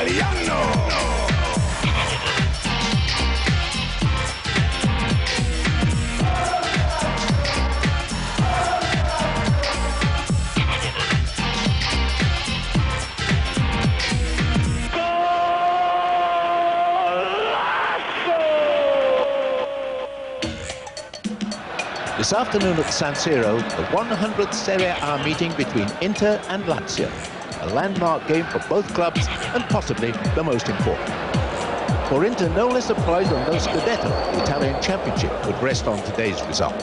Italiano. This afternoon at San Siro, the 100th Serie A meeting between Inter and Lazio. A landmark game for both clubs and possibly the most important. For Inter, no less a prize than no Scudetto, the Italian championship, would rest on today's result.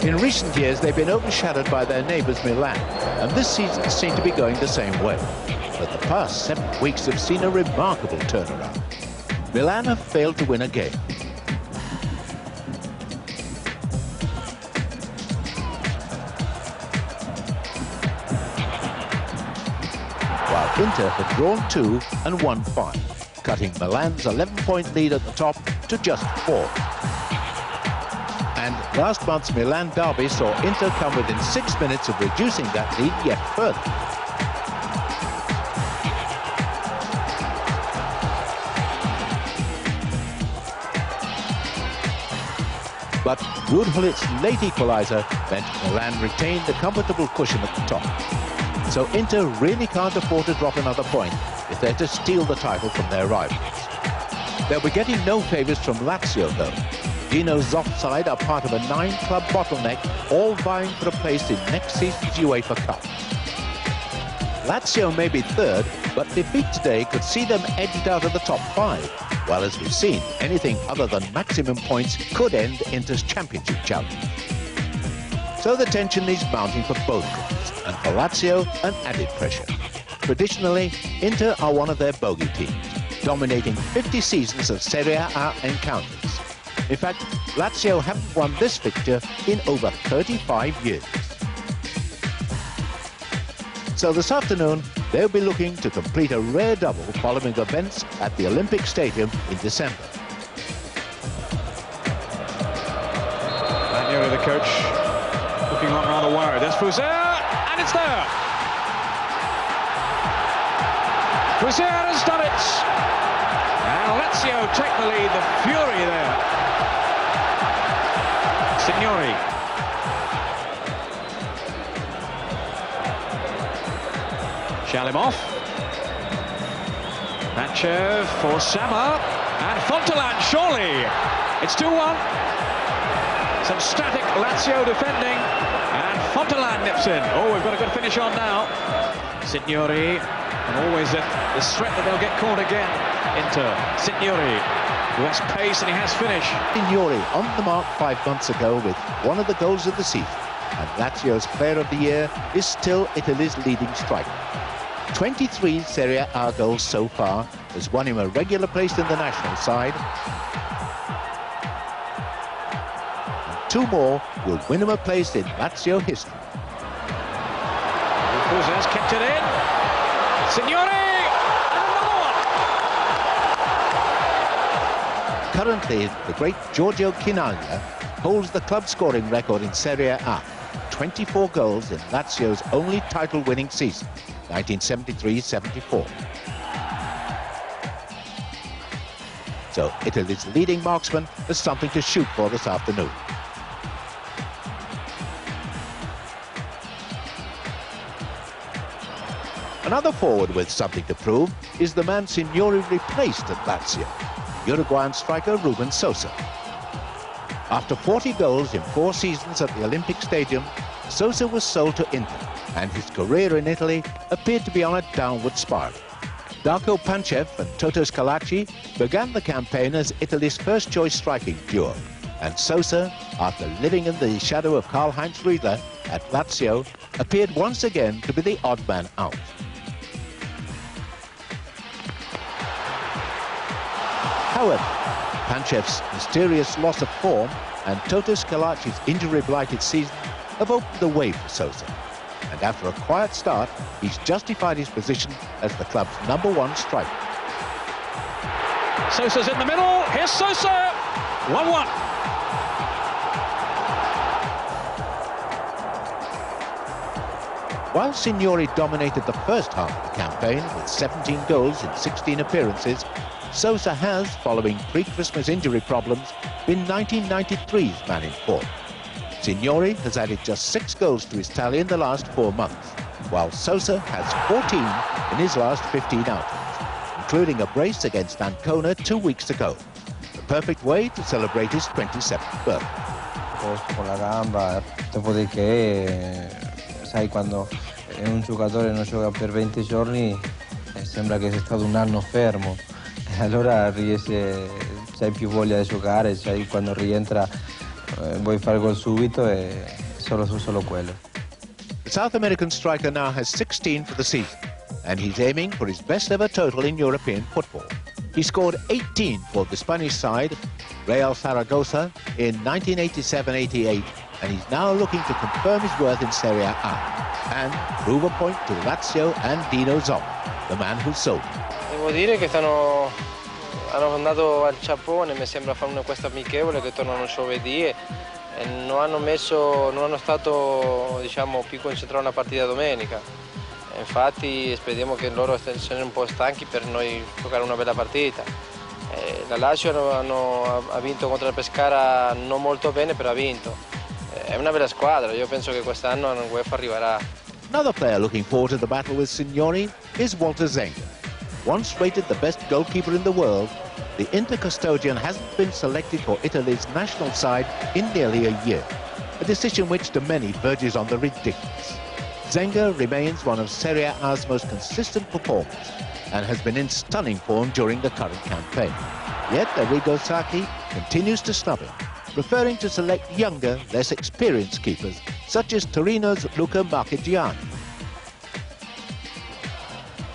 In recent years, they've been overshadowed by their neighbours Milan, and this season seemed to be going the same way. But the past 7 weeks have seen a remarkable turnaround. Milan have failed to win a game. While Inter had drawn 2 and won 5, cutting Milan's 11-point lead at the top to just 4. And last month's Milan derby saw Inter come within 6 minutes of reducing that lead yet further. But Ruben's late equaliser meant Milan retained a comfortable cushion at the top. So Inter really can't afford to drop another point if they're to steal the title from their rivals. They'll be getting no favours from Lazio, though. Dino Zoff's side are part of a 9-club bottleneck, all vying for a place in next season's UEFA Cup. Lazio may be third, but defeat today could see them edged out of the top 5. While, as we've seen, anything other than maximum points could end Inter's championship challenge. So the tension is mounting for both clubs, and for Lazio, an added pressure. Traditionally, Inter are one of their bogey teams, dominating 50 seasons of Serie A encounters. In fact, Lazio haven't won this fixture in over 35 years. So this afternoon, they'll be looking to complete a rare double following events at the Olympic Stadium in December. Signori, the coach, looking on rather worried. There's Sosa, and it's there! Sosa has done it! And Lazio take the lead, the fury there. Signori. Shalimov, Manchev for Sama, and Fontelan, surely. It's 2-1. Some static Lazio defending, and Fontelan nips in. Oh, we've got a good finish on now. Signori, and always the threat that they'll get caught again. Inter, Signori, who has pace and he has finish. Signori on the mark 5 months ago with one of the goals of the season, and Lazio's Player of the Year is still Italy's leading striker. 23 Serie A goals so far, has won him a regular place in the national side. And 2 more will win him a place in Lazio history. Sosa's kept it in. Signori! And another one! Currently, the great Giorgio Chinaglia holds the club scoring record in Serie A. 24 goals in Lazio's only title-winning season, 1973-74. So Italy's leading marksman has something to shoot for this afternoon. Another forward with something to prove is the man Signori replaced at Lazio, Uruguayan striker Ruben Sosa. After 40 goals in 4 seasons at the Olympic Stadium, Sosa was sold to Inter, and his career in Italy appeared to be on a downward spiral. Darko Panchev and Toto Schillaci began the campaign as Italy's first-choice striking duo, and Sosa, after living in the shadow of Karl-Heinz Riedle at Lazio, appeared once again to be the odd man out. However, Panchev's mysterious loss of form and Toto Schillaci's injury-blighted season have opened the way for Sosa. And after a quiet start, he's justified his position as the club's #1 striker. Sosa's in the middle. Here's Sosa. 1-1. While Signori dominated the first half of the campaign with 17 goals in 16 appearances, Sosa has, following pre-Christmas injury problems, been 1993's man in form. Signori has added just 6 goals to his tally in the last 4 months, while Sosa has 14 in his last 15 outings, including a brace against Ancona 2 weeks ago. The perfect way to celebrate his 27th birthday. Con la gamba, dopodiché, sai, quando un giocatore non gioca per 20 giorni sembra che sia stato un anno fermo, e allora riesce, c'hai più voglia di giocare, sai, quando rientra vuoi fare gol subito e solo quello. The South American striker now has 16 for the season, and he's aiming for his best ever total in European football. He scored 18 for the Spanish side, Real Zaragoza, in 1987-88, and he's now looking to confirm his worth in Serie A and prove a point to Lazio and Dino Zola, the man who sold him. Devo dire che hanno andato al Giappone, mi sembra fare questo amichevole, che tornano giovedì e non hanno stato, diciamo, più concentrati una partita domenica. Infatti speriamo che loro siano un po' stanchi per noi giocare una bella partita. La Lazio ha vinto contro la Pescara non molto bene, però ha vinto. È una bella squadra, io penso che quest'anno l'UEFA arriverà. Another player looking forward to the battle with Signori is Walter Zenga. Once rated the best goalkeeper in the world, the Inter custodian hasn't been selected for Italy's national side in nearly a year, a decision which to many verges on the ridiculous. Zenga remains one of Serie A's most consistent performers and has been in stunning form during the current campaign. Yet Arrigo Sacchi continues to snub him, preferring to select younger, less experienced keepers, such as Torino's Luca Marchigiani.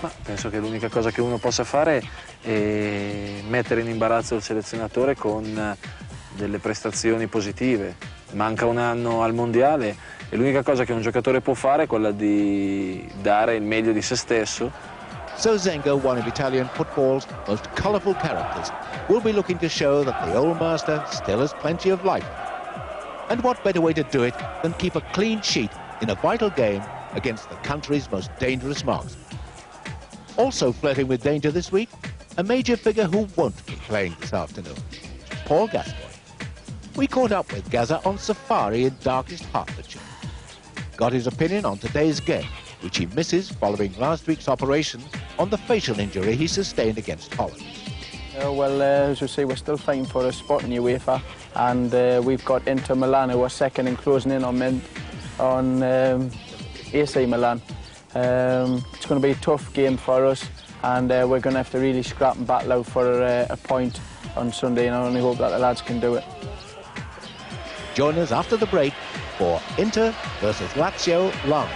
Ma penso che l'unica cosa che uno possa fare è mettere in imbarazzo il selezionatore con delle prestazioni positive. Manca un anno al mondiale e l'unica cosa che un giocatore può fare è quella di dare il meglio di se stesso. So Zenga, one of Italian football's most colourful characters, will be looking to show that the old master still has plenty of life. And what better way to do it than keep a clean sheet in a vital game against the country's most dangerous marksman. Also flirting with danger this week, a major figure who won't be playing this afternoon, Paul Gascoigne. We caught up with Gazza on safari in darkest Hertfordshire. Got his opinion on today's game, which he misses following last week's operation on the facial injury he sustained against Holland. As you say, we're still fighting for a spot in UEFA, and we've got Inter Milan, who are second and closing in on AC Milan. It's going to be a tough game for us, and we're going to have to really scrap and battle out for a point on Sunday, and I only hope that the lads can do it. Join us after the break for Inter versus Lazio live.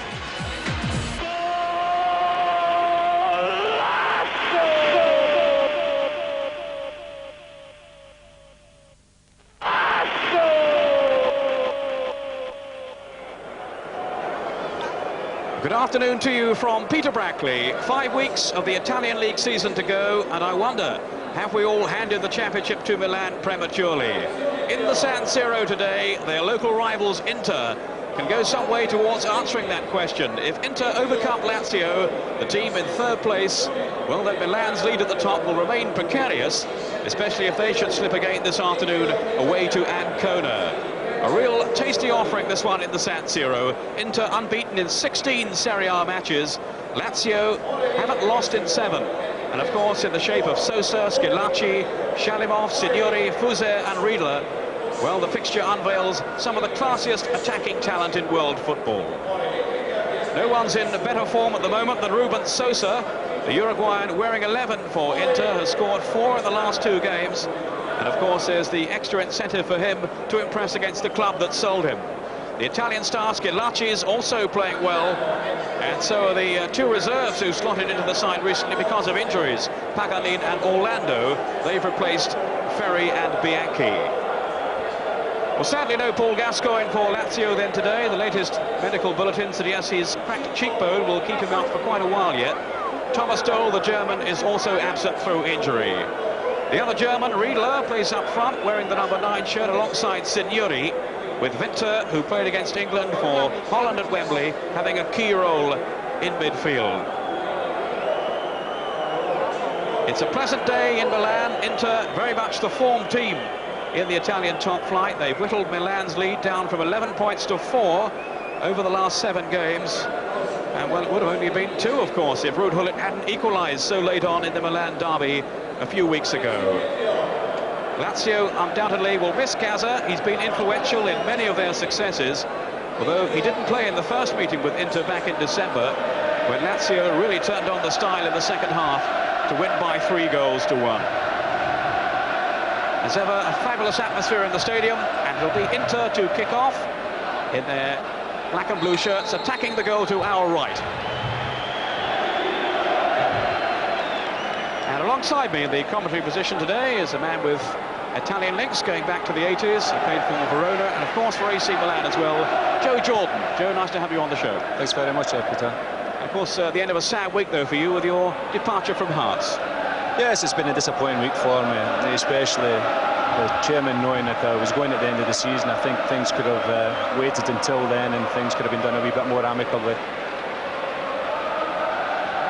Good afternoon to you from Peter Brackley. 5 weeks of the Italian League season to go, and I wonder, have we all handed the championship to Milan prematurely? In the San Siro today, their local rivals Inter can go some way towards answering that question. If Inter overcome Lazio, the team in third place, well, then Milan's lead at the top will remain precarious, especially if they should slip again this afternoon away to Ancona. A real tasty offering, this one, in the San Siro. Inter unbeaten in 16 Serie A matches. Lazio haven't lost in 7. And, of course, in the shape of Sosa, Schillaci, Shalimov, Signori, Fuse and Riedle, well, the fixture unveils some of the classiest attacking talent in world football. No one's in better form at the moment than Ruben Sosa. The Uruguayan, wearing 11 for Inter, has scored 4 in the last 2 games. And of course there's the extra incentive for him to impress against the club that sold him. The Italian star Schillaci is also playing well, and so are the 2 reserves who slotted into the side recently because of injuries, Paganin and Orlando. They've replaced Ferri and Bianchi. Well, sadly no Paul Gascoigne for Lazio then today. The latest medical bulletin said yes, his cracked cheekbone will keep him out for quite a while yet. Thomas Doll, the German, is also absent through injury. The other German, Riedle, plays up front, wearing the number 9 shirt alongside Signori. with Winter, who played against England for Holland at Wembley, having a key role in midfield. It's a pleasant day in Milan. Inter very much the form team in the Italian top flight. They've whittled Milan's lead down from 11 points to 4 over the last 7 games. And well, it would have only been 2, of course, if Ruud Gullit hadn't equalised so late on in the Milan derby a few weeks ago. Lazio undoubtedly will miss Gaza. He's been influential in many of their successes, although he didn't play in the first meeting with Inter back in December, when Lazio really turned on the style in the second half to win by 3 goals to 1. As ever, a fabulous atmosphere in the stadium, and it'll be Inter to kick off in their black and blue shirts, attacking the goal to our right. And alongside me in the commentary position today is a man with Italian links going back to the 80s. He played for Verona and, of course, for AC Milan as well. Joe Jordan. Joe, nice to have you on the show. Thanks very much, Peter. And of course, the end of a sad week, though, for you with your departure from Hearts. Yes, it's been a disappointing week for me, especially the chairman knowing that I was going at the end of the season. I think things could have waited until then, and things could have been done a wee bit more amicably.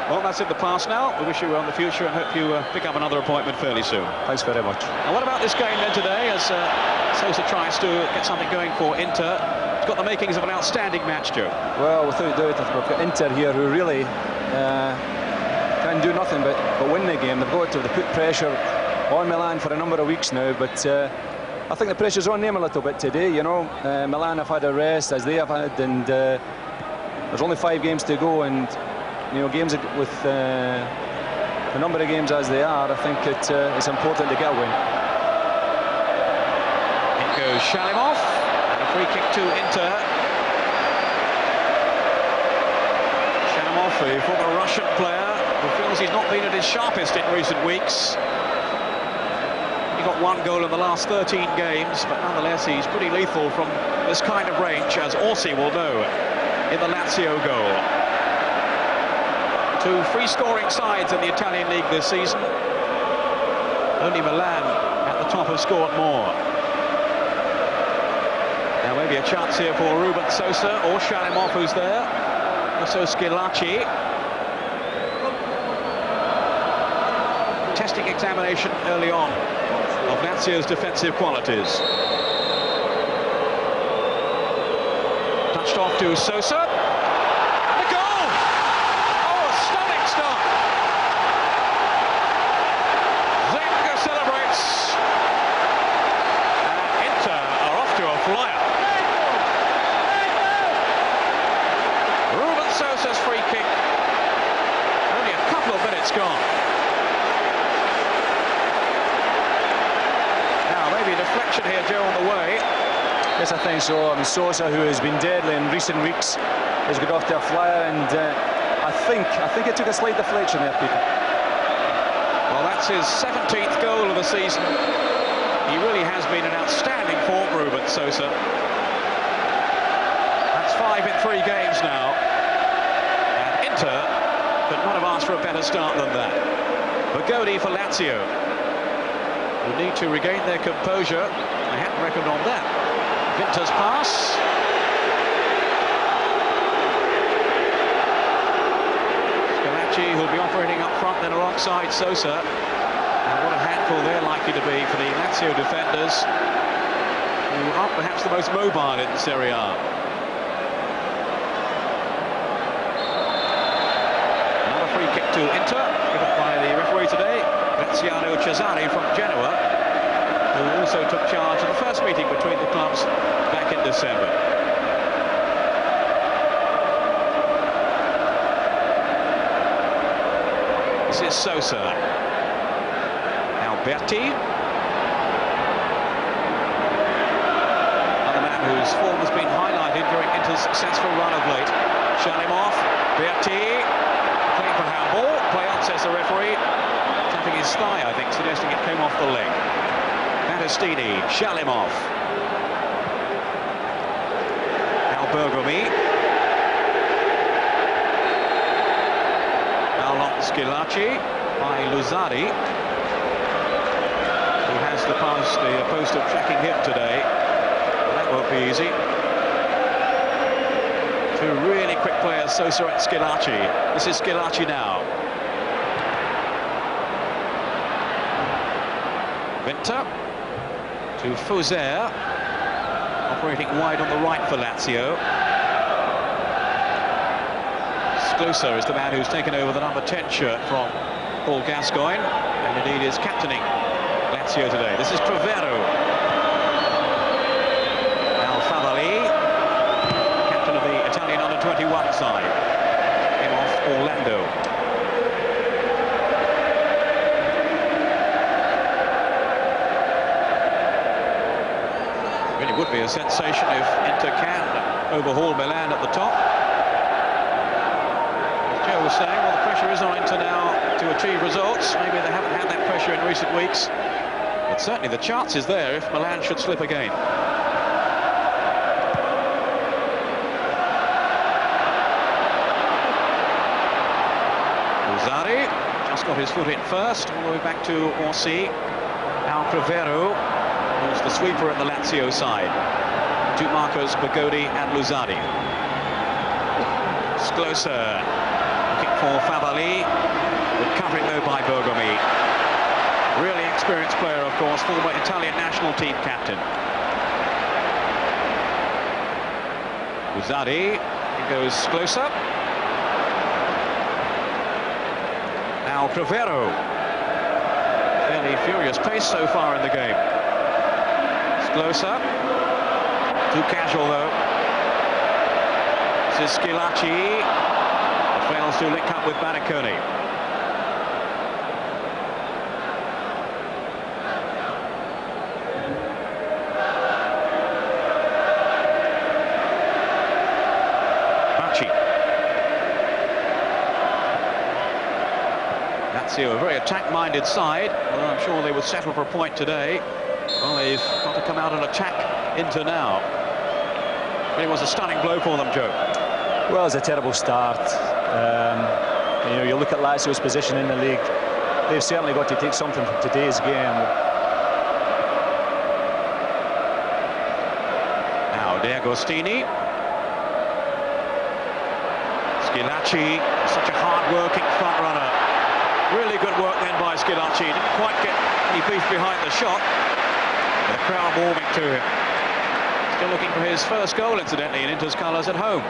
Well, that's in the past now. We wish you well in the future and hope you pick up another appointment fairly soon. Thanks very much. And what about this game then today, as Sosa tries to get something going for Inter? It's got the makings of an outstanding match, Joe. Well, without doubt, we've got Inter here who really can do nothing but win the game. They've put pressure on Milan for a number of weeks now, but I think the pressure's on them a little bit today, you know. Milan have had a rest, as they have had, and there's only 5 games to go, and you know, games with the number of games as they are, I think it's important to get a win. In goes Shalimov, and a free kick to Inter. Shalimov, a former Russian player who feels he's not been at his sharpest in recent weeks. He got 1 goal in the last 13 games, but nonetheless he's pretty lethal from this kind of range, as Orsi will know in the Lazio goal. 2 free-scoring sides in the Italian league this season. Only Milan at the top have scored more. Now maybe a chance here for Ruben Sosa or Shalimov, who's there. Also Schillaci. Testing examination early on of Lazio's defensive qualities. Touched off to Sosa. The goal! Oh, a stunning start. Zenga celebrates. And Inter are off to a flyer. Ruben Sosa's free kick. Only a couple of minutes gone. Maybe a deflection here, Joe, on the way. Yes, I think so. I mean, Sosa, who has been deadly in recent weeks, has got off to a flyer, and I think it took a slight deflection there, Peter. Well, that's his 17th goal of the season. He really has been an outstanding form, Ruben Sosa. That's 5 in 3 games now. And Inter could not have asked for a better start than that. Bergomi for Lazio, who need to regain their composure. They hadn't reckoned on that. Winter's pass. Schillaci, who'll be operating up front then alongside Sosa. And what a handful they're likely to be for the Lazio defenders, who aren't perhaps the most mobile in Serie A. Another free kick to Inter, given by the referee today, Graziano Cesare from Genoa, who also took charge of the first meeting between the clubs back in December. This is Sosa. Now Berti. Another man whose form has been highlighted during Inter's successful run of late. Shalimov, Berti, playing for handball. Play on, says the referee. Tapping his thigh, I think, suggesting it came off the leg. Battistini, Shalimov. Now Bergomi. Now along Schillaci by Luzzari, who has the post of tracking him today. That won't be easy. Two really quick players, Sosa and Schillaci. This is Schillaci now. Winter to Fauser, operating wide on the right for Lazio. Sosa is the man who's taken over the number 10 shirt from Paul Gascoigne, and indeed is captaining Lazio today. This is Crivero. Now Favalli, captain of the Italian under-21 side, came off Orlando. Really would be a sensation if Inter can overhaul Milan at the top. Joe was saying, well, the pressure is on Inter now to achieve results. Maybe they haven't had that pressure in recent weeks, but certainly the chance is there if Milan should slip again. Luzzari just got his foot in first, all the way back to Orsi. Now Crivero, who's the sweeper at the Lazio side. Two markers, Bergomi and Luzzari. Scloser looking for Favalli, recovering though by Bergomi. Really experienced player, of course, former Italian national team captain. Luzzari, it goes Scloser. Now Crivero. Fairly furious pace so far in the game. Scloser. Too casual though. This is Schillaci. Fails to link up with Bergomi. Lazio, a very attack-minded side, although I'm sure they would settle for a point today. Well, they've got to come out and attack Inter now. It was a stunning blow for them, Joe. Well, it's a terrible start. You know, you look at Lazio's position in the league. They've certainly got to take something from today's game. Now D'Agostini. Schillaci, such a hard-working front runner. Really good work then by Schillaci. Didn't quite get any beef behind the shot. The crowd warming to him. Still looking for his first goal, incidentally, in Inter's colours at home.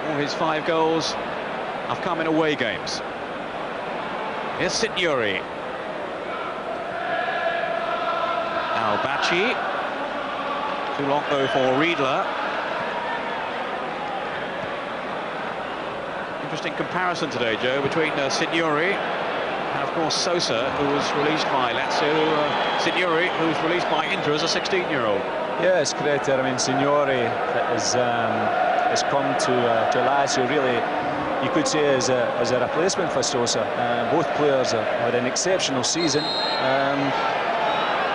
All his 5 goals have come in away games. Here's Signori. Now Bacci. Too long though for Riedle. Interesting comparison today, Joe, between Signori and of course Sosa, who was released by Lazio. Signori, who's released by Inter as a 16-year-old. Yeah, it's correct. I mean, Signori has come to Lazio really, you could say, as a replacement for Sosa. Both players had an exceptional season,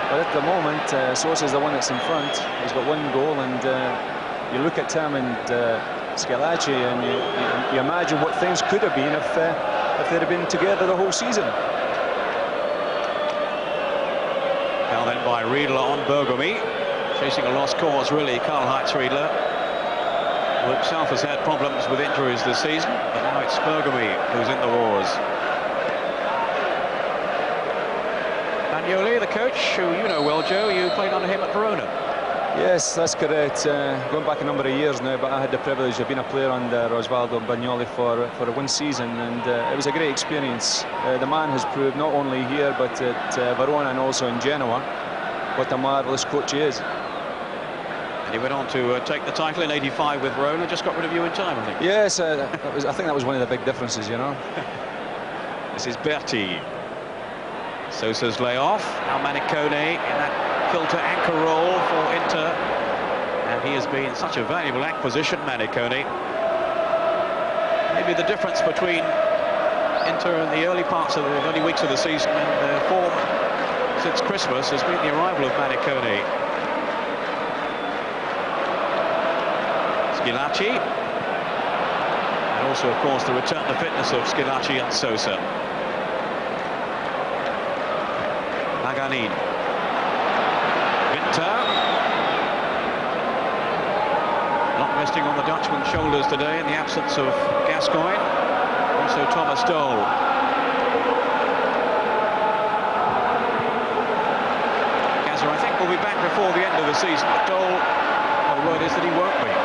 but at the moment Sosa's the one that's in front. He's got 1 goal, and you look at him and Schillaci, and you imagine what things could have been if they'd have been together the whole season. Now then by Riedle on Bergomi, chasing a lost cause really, Karl-Heinz Riedle, who himself has had problems with injuries this season, but now it's Bergomi who's in the wars. Bagnoli, the coach, who you know well, Joe, you played under him at Verona. Yes, that's correct. Going back a number of years now, but I had the privilege of being a player under Osvaldo Bagnoli for 1 season, and it was a great experience. The man has proved, not only here but at Verona and also in Genoa, what a marvellous coach he is. And he went on to take the title in '85 with Verona, just got rid of you in time, I think. Yes, I think that was one of the big differences, you know. This is Berti. Sosa's layoff. Now Manicone in that filter anchor role for Inter, and he has been such a valuable acquisition, Manicone. Maybe the difference between Inter in the early weeks of the season and their form since Christmas has been the arrival of Manicone. Schillaci, and also of course the return to fitness of Schillaci and Sosa. Paganin. resting on the Dutchman's shoulders today in the absence of Gascoigne. Also Thomas Doll. Gazza, I think, will be back before the end of the season, but Doll, the word is that he won't be.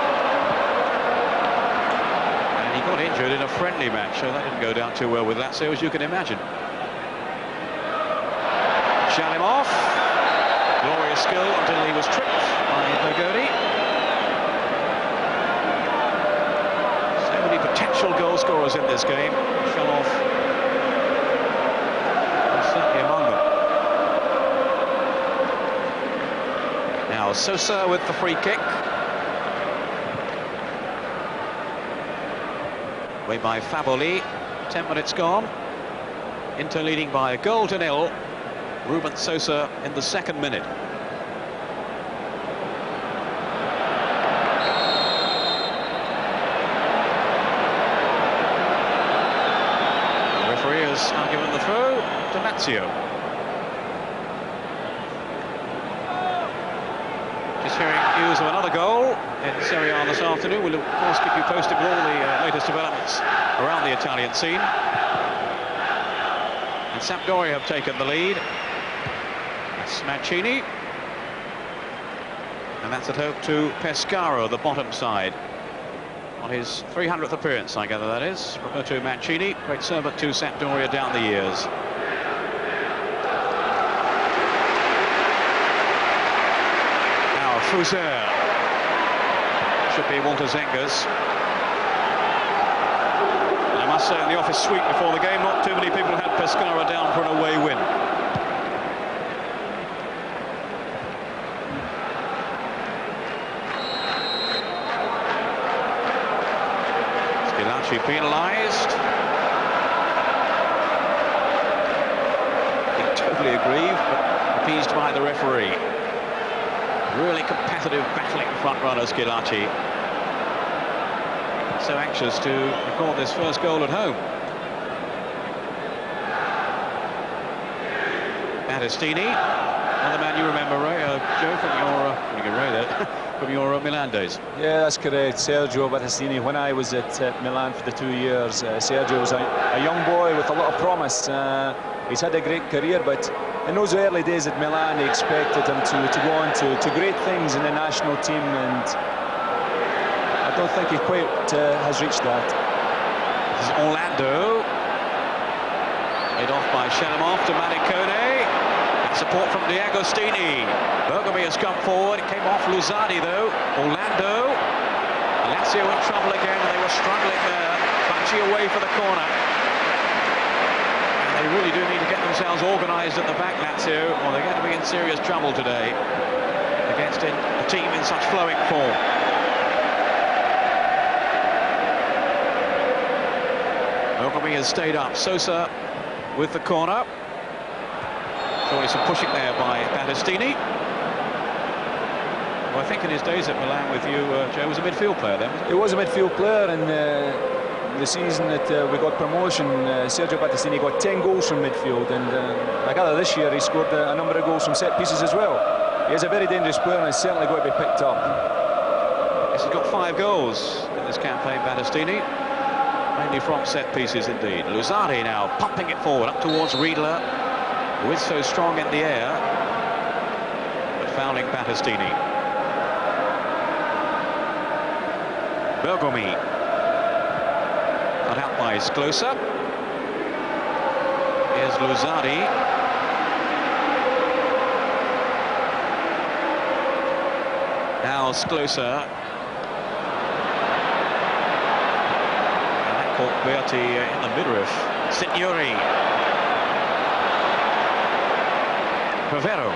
And he got injured in a friendly match, so that didn't go down too well with Lazio, as you can imagine. Shut him off. Glorious skill until he was tripped by Bergomi. So many potential goal scorers in this game. Shalov is certainly among them. Now Sosa with the free kick. Away by Favoli. 10 minutes gone. Inter leading by a goal to nil. Ruben Sosa in the second minute. The referee has now given the throw to Lazio. Just hearing news of another goal in Serie A this afternoon. We'll of course keep you posted with all the latest developments around the Italian scene. And Sampdoria have taken the lead. That's Mancini. And that's at hope to Pescara, the bottom side. On his 300th appearance, I gather that is. Roberto Mancini, great servant to Sampdoria down the years. Now Fuser. Should be Walter Zenga's. And I must say, in the office suite before the game, not too many people had Pescara down for an away win. Schillaci penalised. He totally aggrieved, but appeased by the referee. Really competitive, battling front runner Schillaci. So anxious to record this first goal at home. Battistini, another man you remember, Ray, Joe, from your Milan days. Yeah, that's correct. Sergio Battistini. When I was at Milan for the 2 years, Sergio was a young boy with a lot of promise. He's had a great career, but in those early days at Milan, they expected him to go on to great things in the national team, and I don't think he quite has reached that. This is Orlando. Made off by Shanamov to Manicone. And support from D'Agostini. Bergomi has come forward. It came off Luzzati though. Orlando. Lazio in trouble again. They were struggling there. Bacci away for the corner. And they really do need to get themselves organised at the back, Lazio, or they're going to be in serious trouble today against a team in such flowing form. Bergomi has stayed up. Sosa with the corner. Surely some pushing there by Battistini. Well, I think in his days at Milan with you, Joe, was a midfield player then, wasn't he? He was a midfield player, and the season that we got promotion, Sergio Battistini got 10 goals from midfield, and I gather this year he scored a number of goals from set pieces as well. He is a very dangerous player, and he's certainly going to be picked up. Yes, he's got 5 goals in this campaign, Battistini. Mainly from set pieces indeed. Luzzati now pumping it forward up towards Riedle, who is so strong in the air, but fouling Battistini. Bergomi cut out by Sklosa. Here's Luzzati. Now Sklosa. Caught Berti in the midriff. Signori. Pavero.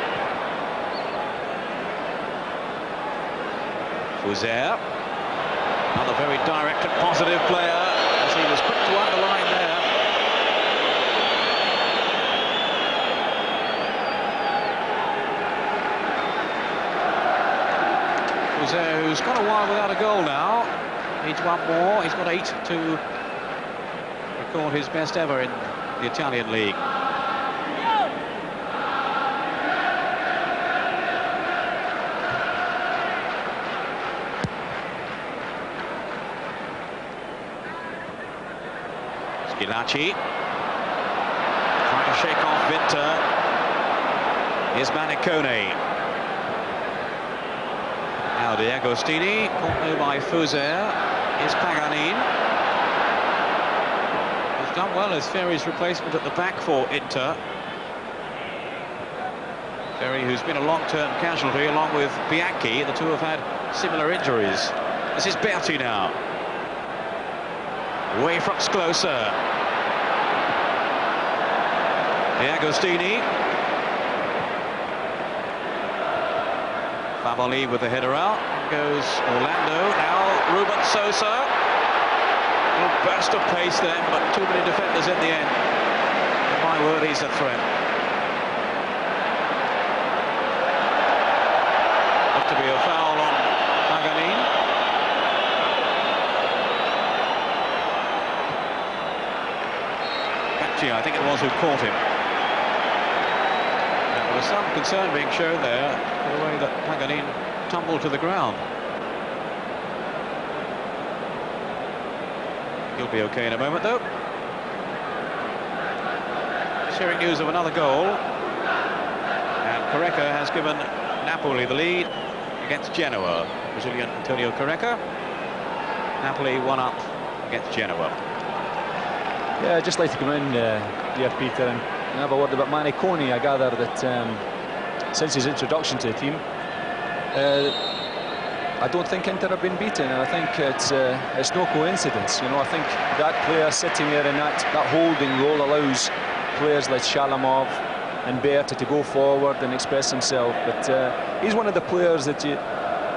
Fuser. Another very direct and positive player, as he was quick to underline there. Fuser, who's got a while without a goal now. Needs one more. He's got 8 to record his best ever in the Italian league. Schillaci trying to shake off Winter. Here's Manicone. Now De Agostini, caught by Fuser. Here's Paganin. He's done well as Ferry's replacement at the back for Inter. Ferry, who's been a long-term casualty, along with Bianchi. The two have had similar injuries. This is Berti now. Away from Sclosa. De Agostini. Favoli with the header out. Goes Orlando. Now Ruben Sosa. A little burst of pace then, but too many defenders in the end. In my word, he's a threat. To be a foul on Paganin. Berti, I think it was, who caught him. And there was some concern being shown there for the way that Paganin tumbled to the ground. He'll be okay in a moment, though. Just hearing news of another goal. And Careca has given Napoli the lead against Genoa. Brazilian Antonio Careca. Napoli 1-up against Genoa. Yeah, I'd just like to come in, dear Peter, and have a word about Manicone. I gather that since his introduction to the team, I don't think Inter have been beaten, and I think it's no coincidence. You know, I think that player sitting there in that holding role allows players like Shalamov and Berti to go forward and express himself, but he's one of the players that you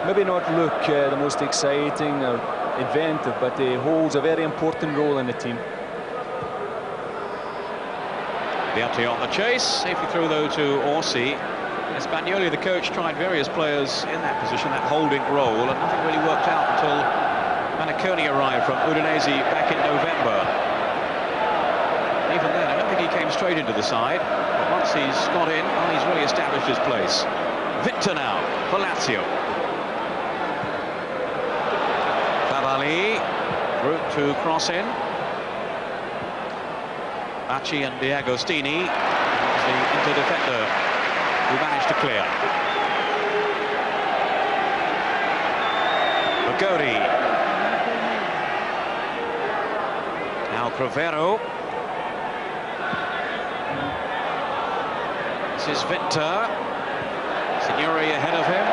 maybe not look the most exciting or inventive, but he holds a very important role in the team. Berti on the chase, safely through though to Orsi. Spagnoli, the coach, tried various players in that position, that holding role, and nothing really worked out until Manicone arrived from Udinese back in November. Even then, I don't think he came straight into the side. Once he's got in, well, he's really established his place. Victor now for Lazio. Favoli, route to cross in. Bacci and De Agostini, the Inter defender who managed to clear. Bergomi. Now Crivero. This is Winter. Signori ahead of him.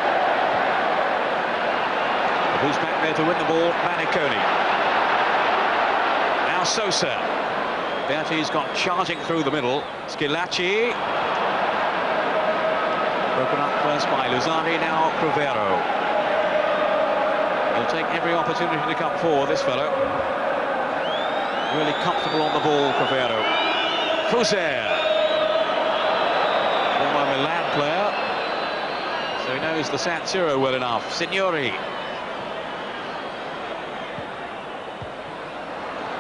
Who's back there to win the ball? Manicone. Now Sosa. Berti's got charging through the middle. Schillaci. Broken up first by Luzani, now Crivero. He'll take every opportunity to come forward, this fellow. Really comfortable on the ball, Crivero. Fuser. Former Milan player, so he knows the San Siro well enough. Signori.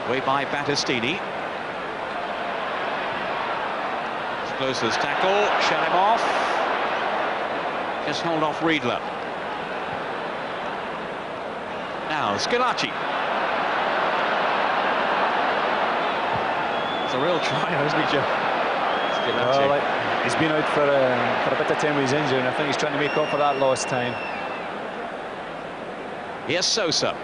Way by Battistini. Closer's tackle, shut him off. Just hold off Riedle. Now Schillaci. It's a real try, isn't he, Joe? Schillaci. Well, he's been out for a bit of time with his injury, and I think he's trying to make up for that lost time. Here's Sosa.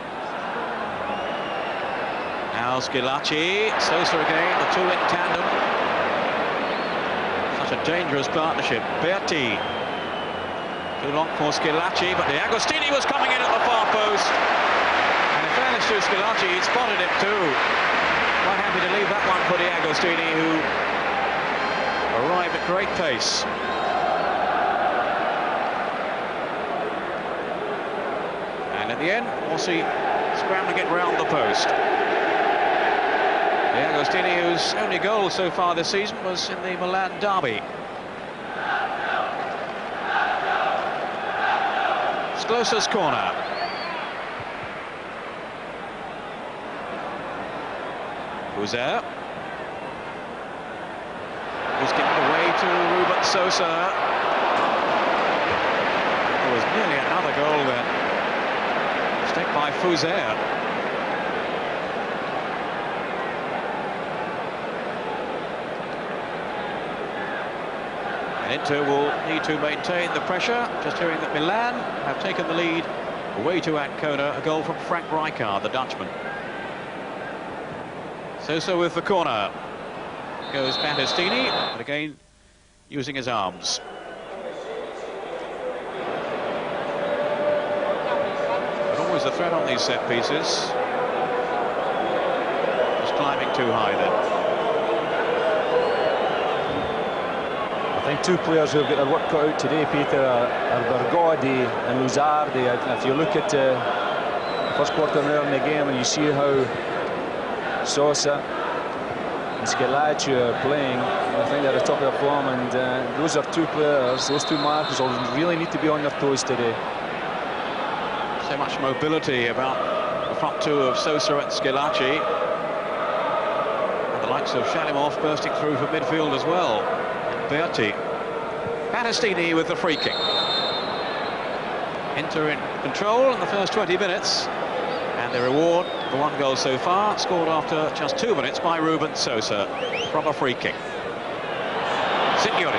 Now Schillaci. Sosa again, the two in tandem. Such a dangerous partnership. Berti. Too long for Schillaci, but De Agostini was coming in at the far post. And in fairness to Schillaci, he spotted it too. Quite happy to leave that one for De Agostini, who arrived at great pace. And at the end, Orsi scrambling it round the post. De Agostini, whose only goal so far this season was in the Milan derby. Sclosa's corner. Fuser. Who's given away to Ruben Sosa. There was nearly another goal there. Mistake by Fuser. Inter will need to maintain the pressure. Just hearing that Milan have taken the lead away to Ancona. A goal from Frank Rijkaard, the Dutchman. Sosa with the corner. Goes Battistini, but again using his arms. But always a threat on these set pieces. Just climbing too high then. I think two players who have got their work cut out today, Peter, are Bergomi and Luzardi. If you look at the first quarter now in the game and you see how Sosa and Schillaci are playing, I think they're at the top of their form, and those are two players, those two markers will really need to be on their toes today. So much mobility about the front two of Sosa and Schillaci. And the likes of Shalimov bursting through from midfield as well. Berti. Battistini with the free kick. Inter in control in the first 20 minutes. And the reward for one goal so far, scored after just 2 minutes by Ruben Sosa from a free kick. Signori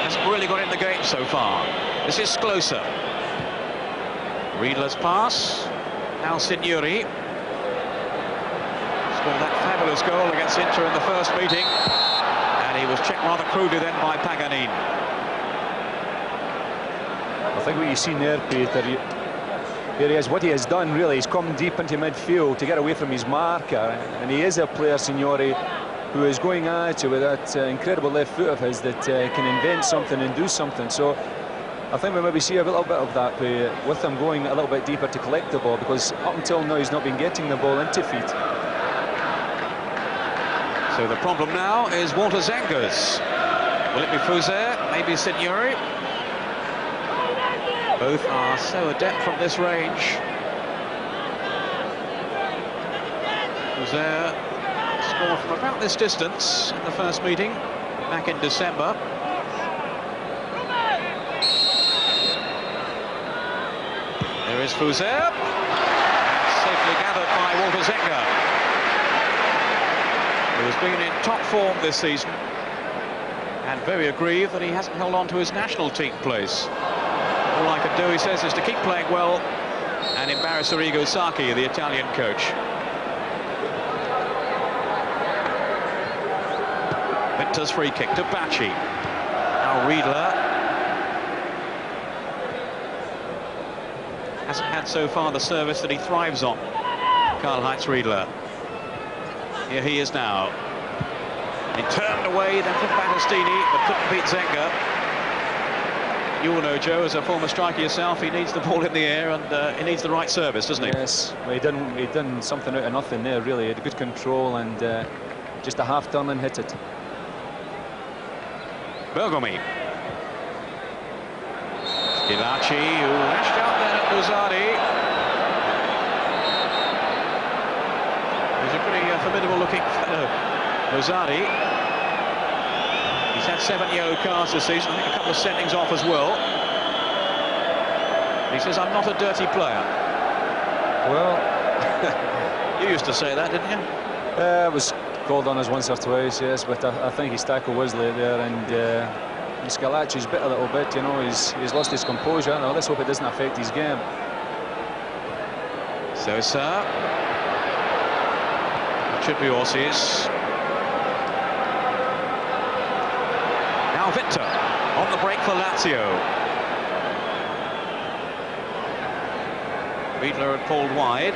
hasn't really got in the game so far. This is Sklosa. Riedle's pass. Now Signori. Scored that fabulous goal against Inter in the first meeting. And he was checked rather crudely then by Paganini. I think what you've seen there, Peter, here he is. What he has done really is come deep into midfield to get away from his marker, and he is a player, Signori, who is going at you with that incredible left foot of his that can invent something and do something. So I think we maybe see a little bit of that with him going a little bit deeper to collect the ball, because up until now he's not been getting the ball into feet. So the problem now is Walter Zenga's. Will it be Fuser? Maybe Signori? Both are so adept from this range. Fuser scored from about this distance in the first meeting back in December. There is Fuser. Safely gathered by Walter Zenga, who has been in top form this season and very aggrieved that he hasn't held on to his national team place. All I can do, he says, is to keep playing well and embarrass Arrigo Sacchi, the Italian coach. Winter's free kick to Bacci. Now Riedle. Hasn't had so far the service that he thrives on, Karl-Heinz Riedle. Here he is now. He turned away then from Battistini, but couldn't beat Zenga. You will know, Joe, as a former striker yourself, he needs the ball in the air, and he needs the right service, doesn't he? Yes, well, he done something out of nothing there, really. He had good control and just a half turn and hit it. Bergomi. Schillaci, who lashed out then at Luzardi. He's a pretty formidable looking fellow, Luzardi. He's had 7 yellow cards this season, I think a couple of sendings off as well. He says, I'm not a dirty player. Well, you used to say that, didn't you? It was called on us once or twice, yes, but I think his tackle was late there, and Schillaci's bit a little bit, you know, he's lost his composure. Now let's hope it doesn't affect his game. Sosa. It should be Orsi's. Now Victor on the break for Lazio. Riedle had pulled wide.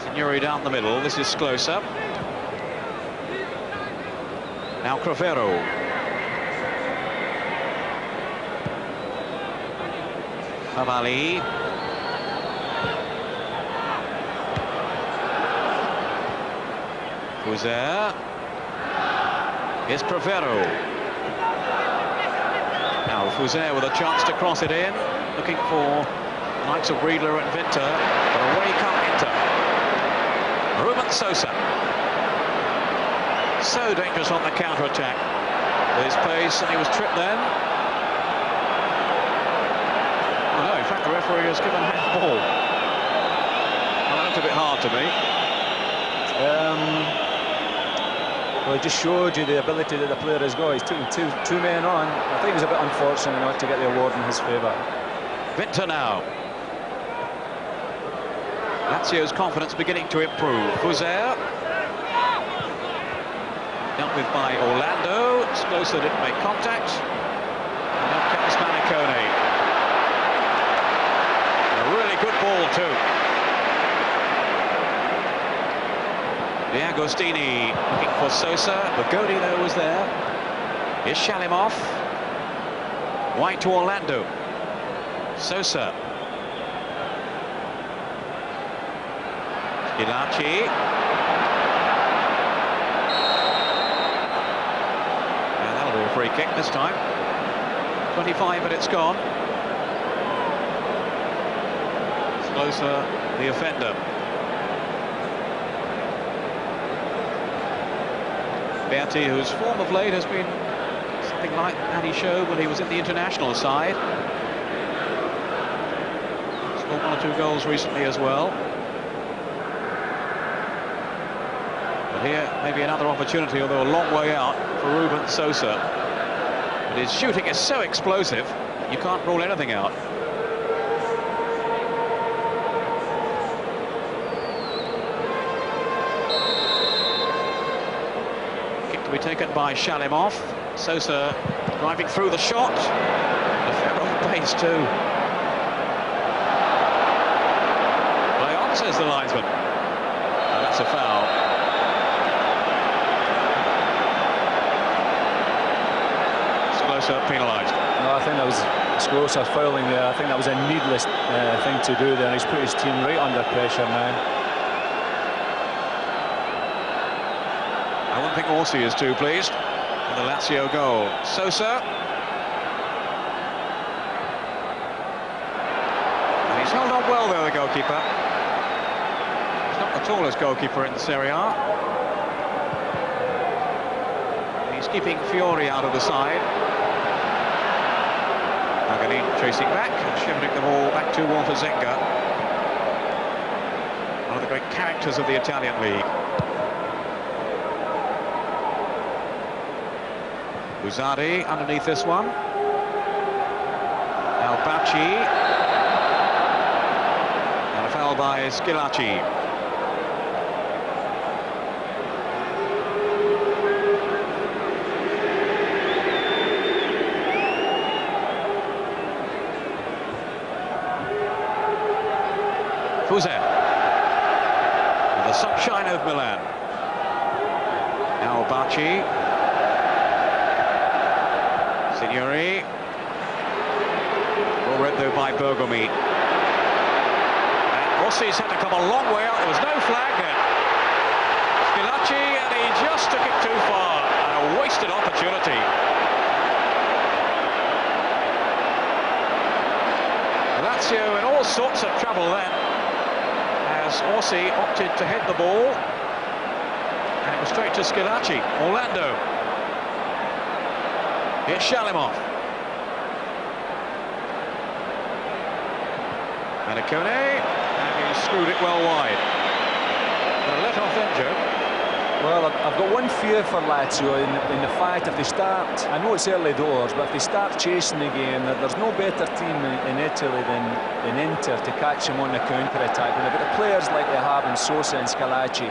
Signori down the middle. This is Sklosa. Now Crofero. Favali. Fuser. Here's Crofero. Now Fuser with a chance to cross it in, looking for the likes of Riedle and Winter, but away come Inter. Ruben Sosa. So dangerous on the counter-attack. With his pace, and he was tripped then. Oh no, in fact the referee has given handball. Well, that looked a bit hard to me. Well, Well, it just showed you the ability that the player has got. He's taking two men on. I think it was a bit unfortunate not to get the award in his favour. Winter now. Lazio's confidence beginning to improve. Fuser. Dealt with by Orlando. Sosa didn't make contact. And up comes Manicone. A really good ball too. D'Agostini looking for Sosa. Bergomi though was there. Here's Shalimov. Wide to Orlando. Sosa. Schillaci. And that'll be a free kick this time. 25 minutes gone. Sosa, the offender. Berti, whose form of late has been something like that he showed when he was in the international side. Scored 1 or 2 goals recently as well. But here, maybe another opportunity, although a long way out for Ruben Sosa. But his shooting is so explosive, you can't rule anything out. Be taken by Shalimov. Sosa driving through the shot. A fair off pace too. Play on, says the linesman. And that's a foul. Sosa penalised. No, I think that was Sosa fouling there. I think that was a needless thing to do there. He's put his team right under pressure now. I wouldn't think Orsi is too pleased with the Lazio goal. Sosa. And he's held on well there, the goalkeeper. He's not the tallest goalkeeper in the Serie A. He's keeping Fiori out of the side. Magani chasing back and shifting the ball back to Walter Zenga. One of the great characters of the Italian league. Buzzardi underneath this one. Now Bacci. And a foul by Schillaci. Fuser. And the sunshine of Milan. Now Bacci. Signori. Well read though by Bergomi. And Rossi's had to come a long way out. There was no flag there. Schillaci, and he just took it too far. And a wasted opportunity. Lazio in all sorts of trouble then, as Orsi opted to head the ball. And it was straight to Schillaci. Orlando. Here's Shalimov. Manicone, and he screwed it well wide. But a let off then, Joe. Well, I've got one fear for Lazio in the fact if they start, I know it's early doors, but if they start chasing the game, there's no better team in Italy than Inter to catch them on the counter-attack. When they've got the players like they have in Sosa and Schillaci,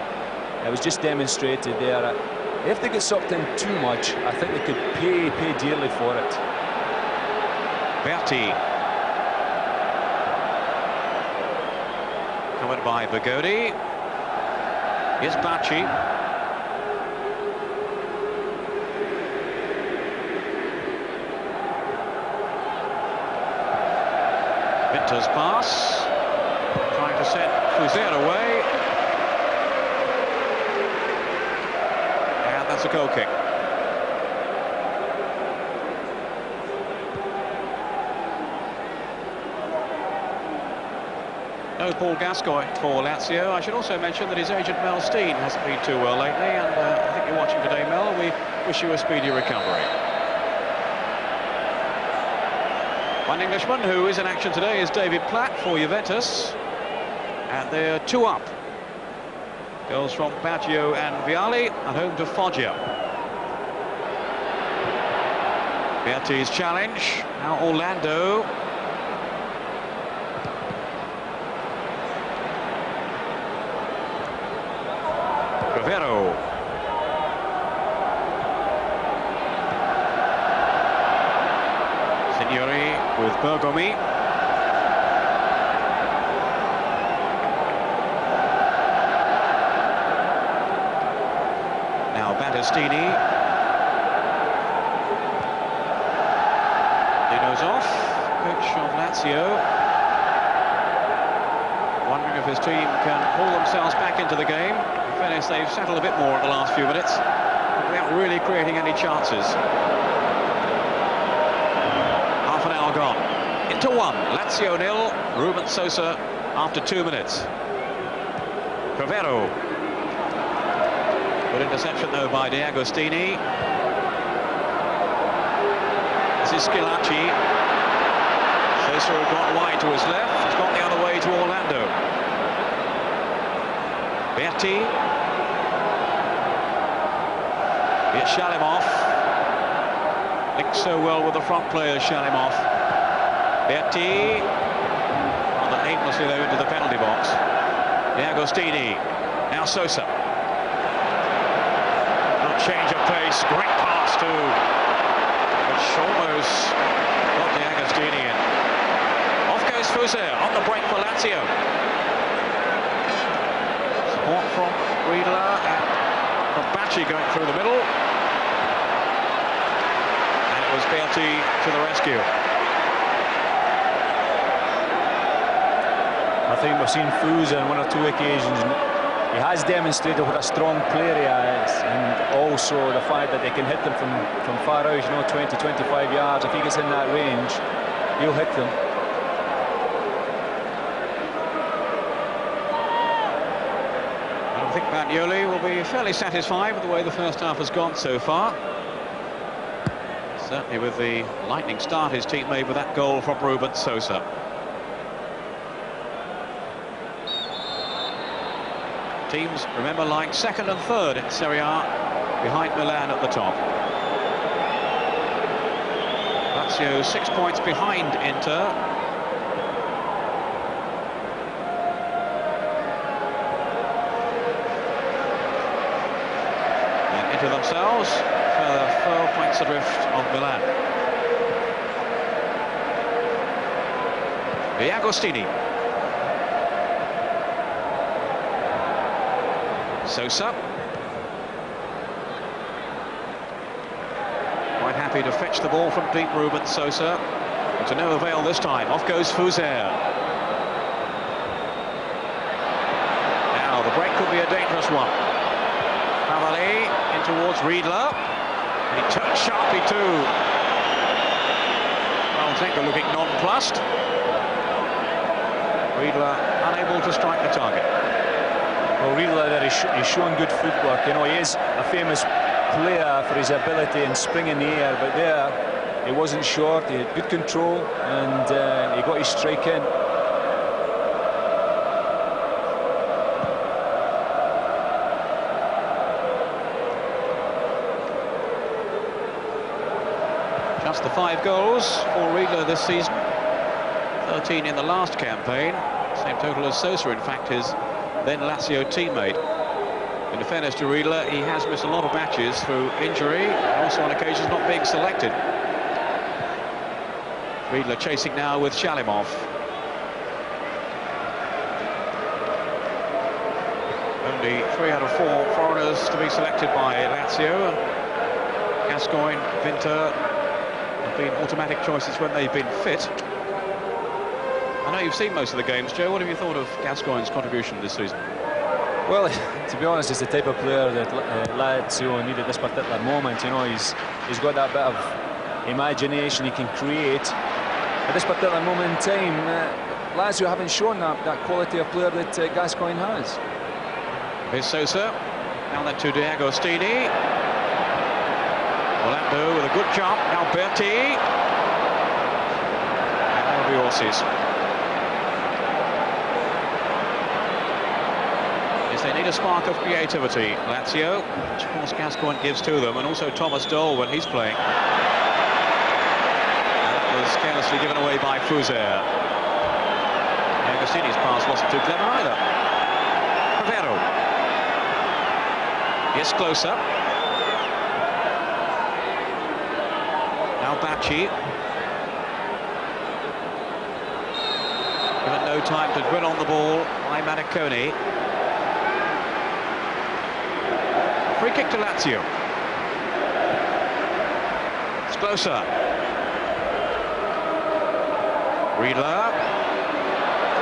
it was just demonstrated there. If they get sucked in too much, I think they could pay dearly for it. Berti. Covered by Bergomi. Here's Bacci. Winter's pass. Trying to set Fuser away. That's a goal kick. No Paul Gascoigne for Lazio. I should also mention that his agent Mel Steen hasn't been too well lately, and I think you're watching today, Mel. We wish you a speedy recovery. One Englishman who is in action today is David Platt for Juventus, and they're 2 up. Goals from Baggio and Vialli, at home to Foggia. Berti's challenge, now Orlando. Rivero. Signori with Bergomi. Now Battistini. Dino's off, coach of Lazio. Wondering if his team can pull themselves back into the game. In fairness, they've settled a bit more in the last few minutes, without really creating any chances. Half an hour gone. Into 1. Lazio 0. Ruben Sosa after 2 minutes. Rivero. Good interception though by D'Agostini. This is Schillaci. Sosa had gone wide to his left. He's gone the other way to Orlando. Berti. Here's Shalimov. Links so well with the front players, Shalimov. Berti. Rather aimlessly though into the penalty box. D'Agostini. Now Sosa. Little change of pace. Great pass too. Which almost got D'Agostini in. Off goes Fuser on the break for Lazio. Support from Riedle and from Bacci going through the middle. And it was Berti to the rescue. I think we've seen Fuser on 1 or 2 occasions. He has demonstrated what a strong player he is, and also the fact that they can hit them from far out, you know, 20, 25 yards. If he gets in that range, he'll hit them. I think Bagnoli will be fairly satisfied with the way the first half has gone so far. Certainly with the lightning start his team made with that goal from Ruben Sosa. Teams, remember, lying second and third in Serie A, behind Milan at the top. Lazio 6 points behind Inter. And Inter themselves, further 4 points adrift of Milan. D'Agostini. Sosa. Quite happy to fetch the ball from deep, Ruben Sosa. But to no avail this time. Off goes Fuser. Now the break could be a dangerous one. Cavalli in towards Riedle. He turns sharply too. Well, Zenga looking nonplussed. Riedle unable to strike the target. Well, Riedle there, he's showing good footwork. You know, he is a famous player for his ability in spring in the air, but there he wasn't short. He had good control, and he got his strike in. Just the 5 goals for Riedle this season. 13 in the last campaign. Same total as Sosa, in fact, his then Lazio teammate. In fairness to Riedle, he has missed a lot of matches through injury, and also on occasions not being selected. Riedle chasing now with Shalimov. Only 3 out of 4 foreigners to be selected by Lazio. Gascoigne, Winter have been automatic choices when they've been fit. I know you've seen most of the games, Joe. What have you thought of Gascoigne's contribution this season? Well, to be honest, it's the type of player that Lazio needed this particular moment. You know, he's got that bit of imagination he can create. At this particular moment in time, Lazio haven't shown that quality of player that Gascoigne has. Here's Sosa. Now then to D'Agostini. Orlando with a good jump. Now Berti. And that'll be Orsi's. Yes, they need a spark of creativity, Lazio, which of course Gascoigne gives to them, and also Thomas Doll when he's playing. And that was carelessly given away by Fuser. Agostini's pass wasn't too clever either. Rivero. Yes, closer. Now Bacci. Given no time to dwell on the ball by Maniconi. Free kick to Lazio. It's closer. Riedle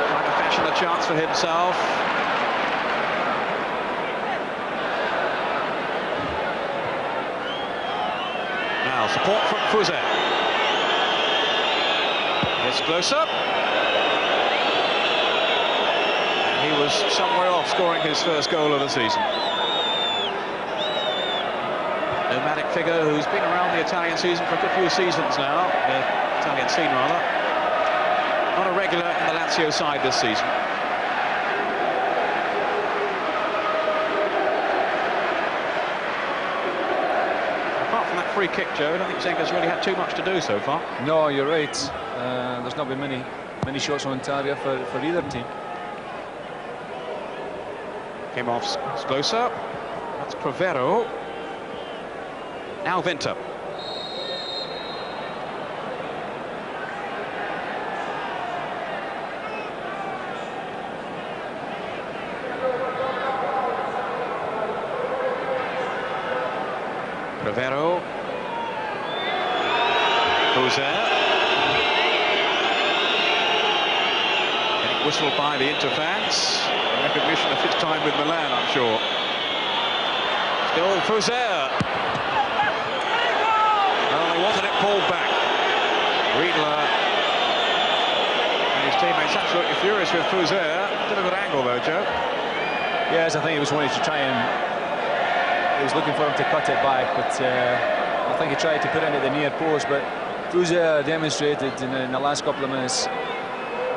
trying to fashion a chance for himself. Now support from Fuser. It's closer. And he was somewhere off scoring his first goal of the season. Nomadic figure who's been around the Italian season for a good few seasons now, the Italian scene rather. Not a regular in the Lazio side this season. Apart from that free kick, Joe, I don't think Zenga's really had too much to do so far. No, you're right. There's not been many shots on target for either team. Came off Sklosa. That's Provero. Now Vinter. Provero. Sosa. Getting whistled by the Inter fans. In recognition of his time with Milan, I'm sure. Still Fuser. Wanted it pulled back. Riedle and his teammates absolutely furious with Fuser. Difficult angle though, Joe. Yes, I think he was wanting to try and he was looking for him to cut it back, but I think he tried to put it into the near post. But Fuser demonstrated in the last couple of minutes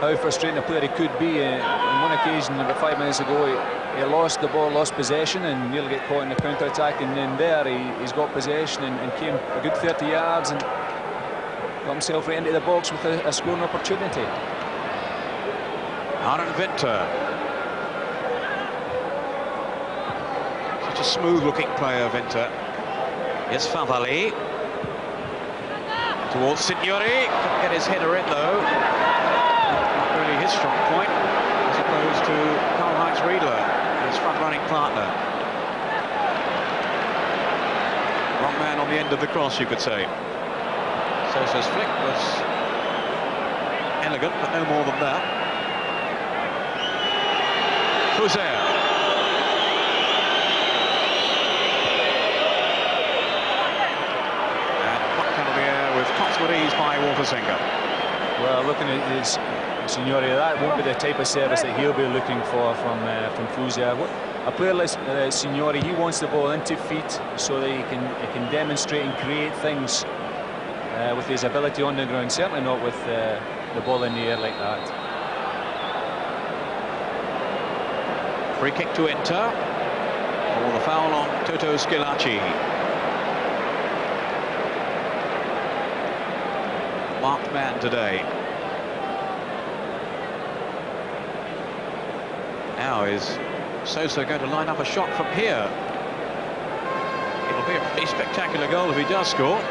how frustrating a player he could be. On one occasion, about 5 minutes ago, he lost the ball, lost possession, and nearly get caught in the counter-attack. And then there, he's got possession and came a good 30 yards and got himself right into the box with a scoring opportunity. Aaron Vinter. Such a smooth-looking player, Vinter. Yes, Favali. Towards Signori. Couldn't get his header in, though. Not really his strong point, as opposed to Karl-Heinz Riedle, his front-running partner. Wrong man on the end of the cross, you could say. Sosa's flick was elegant, but no more than that. Fuser. And plucked out of the air with consummate ease by Zenga. Well, looking at his Signori, that won't be the type of service that he'll be looking for from Fuser. A player like Signori, he wants the ball into feet so that he can demonstrate and create things with his ability on the ground. Certainly not with the ball in the air like that. Free kick to Inter. For the foul on Toto Schillaci. Marked man today. Now is Sosa going to line up a shot from here? It'll be a pretty spectacular goal if he does score.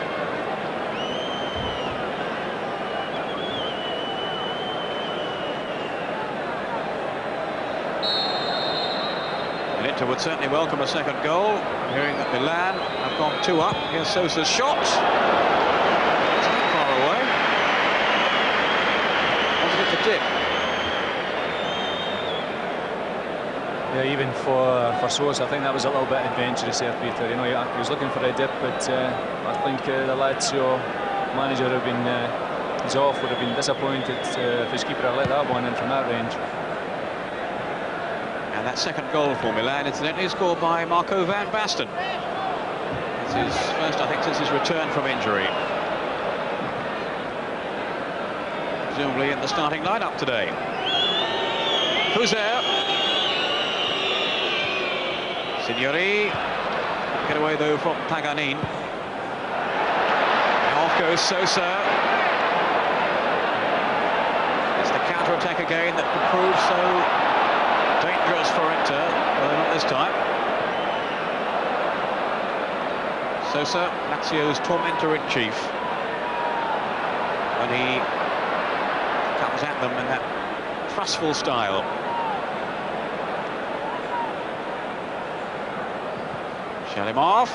And Inter would certainly welcome a second goal, hearing that Milan have gone 2 up. Here's Sosa's shot. It's not far away. Wanted it to dip. Yeah, even for Sosa, I think that was a little bit adventurous there, Peter. You know, he was looking for a dip, but I think the Lazio manager would have been, Zoff would have been disappointed if his keeper had let that one in from that range. And that second goal for Milan, incidentally, is scored by Marco van Basten. It's his first, I think, since his return from injury. Presumably in the starting lineup today. Fuser. Signori. Get away though from Paganin. Now off goes Sosa. It's the counter-attack again that could prove so dangerous for Inter, although not this time. Sosa, Lazio's tormentor-in-chief, when he comes at them in that trustful style. Shut him off.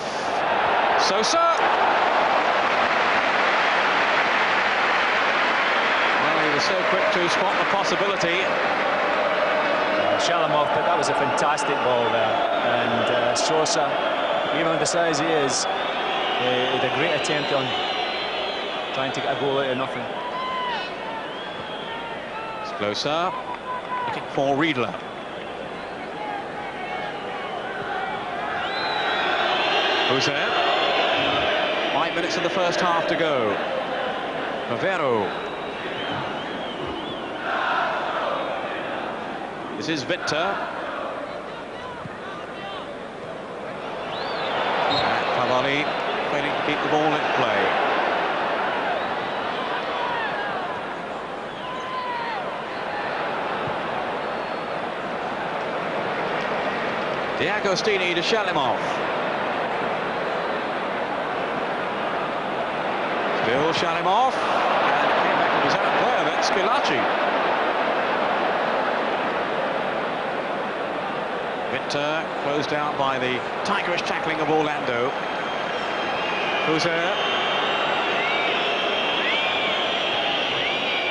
Sosa. Well, he was so quick to spot the possibility. Shut him off, but that was a fantastic ball there. And Sosa, even with the size he is, he had a great attempt on trying to get a goal out of nothing. It's closer. Looking for Riedle. Who's there? 5 minutes of the first half to go. Rivero. This is Winter. Favoli failing to keep the ball in play. D'Agostini to shut him off. Still shut him off, and came back with his own player, that's Schillaci. Winter closed down by the tigerish tackling of Orlando. Who's there?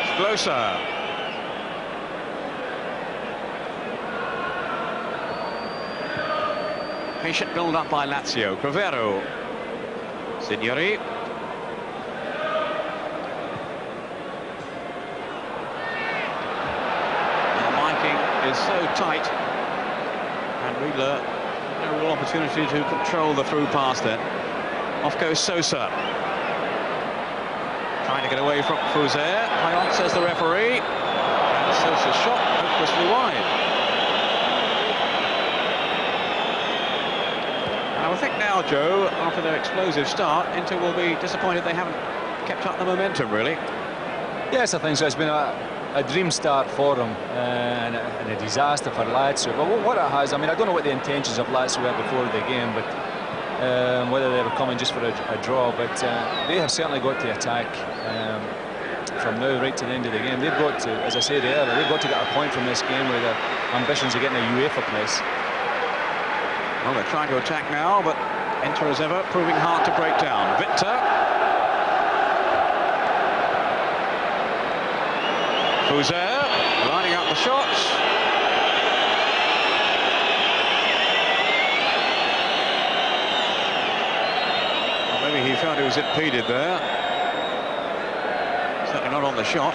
It's closer. Patient build-up by Lazio. Rivero. Signori. Is so tight, and Riedle no real opportunity to control the through pass then. Off goes Sosa, trying to get away from Fuser. High on, says the referee, and Sosa's shot hopelessly wide. And I think now, Joe, after their explosive start, Inter will be disappointed they haven't kept up the momentum, really. Yes, I think so. It's been a dream start for them and a disaster for Lazio. But what it has, I mean, I don't know what the intentions of Lazio were before the game, but whether they were coming just for a draw, but they have certainly got to attack from now right to the end of the game. They've got to, as I said earlier, they've got to get a point from this game with their ambitions of getting a UEFA place. Well, they're trying to attack now, but Inter as ever proving hard to break down. Winter. Fuser lining up the shots. Well, maybe he felt he was impeded there. Certainly not on the shot.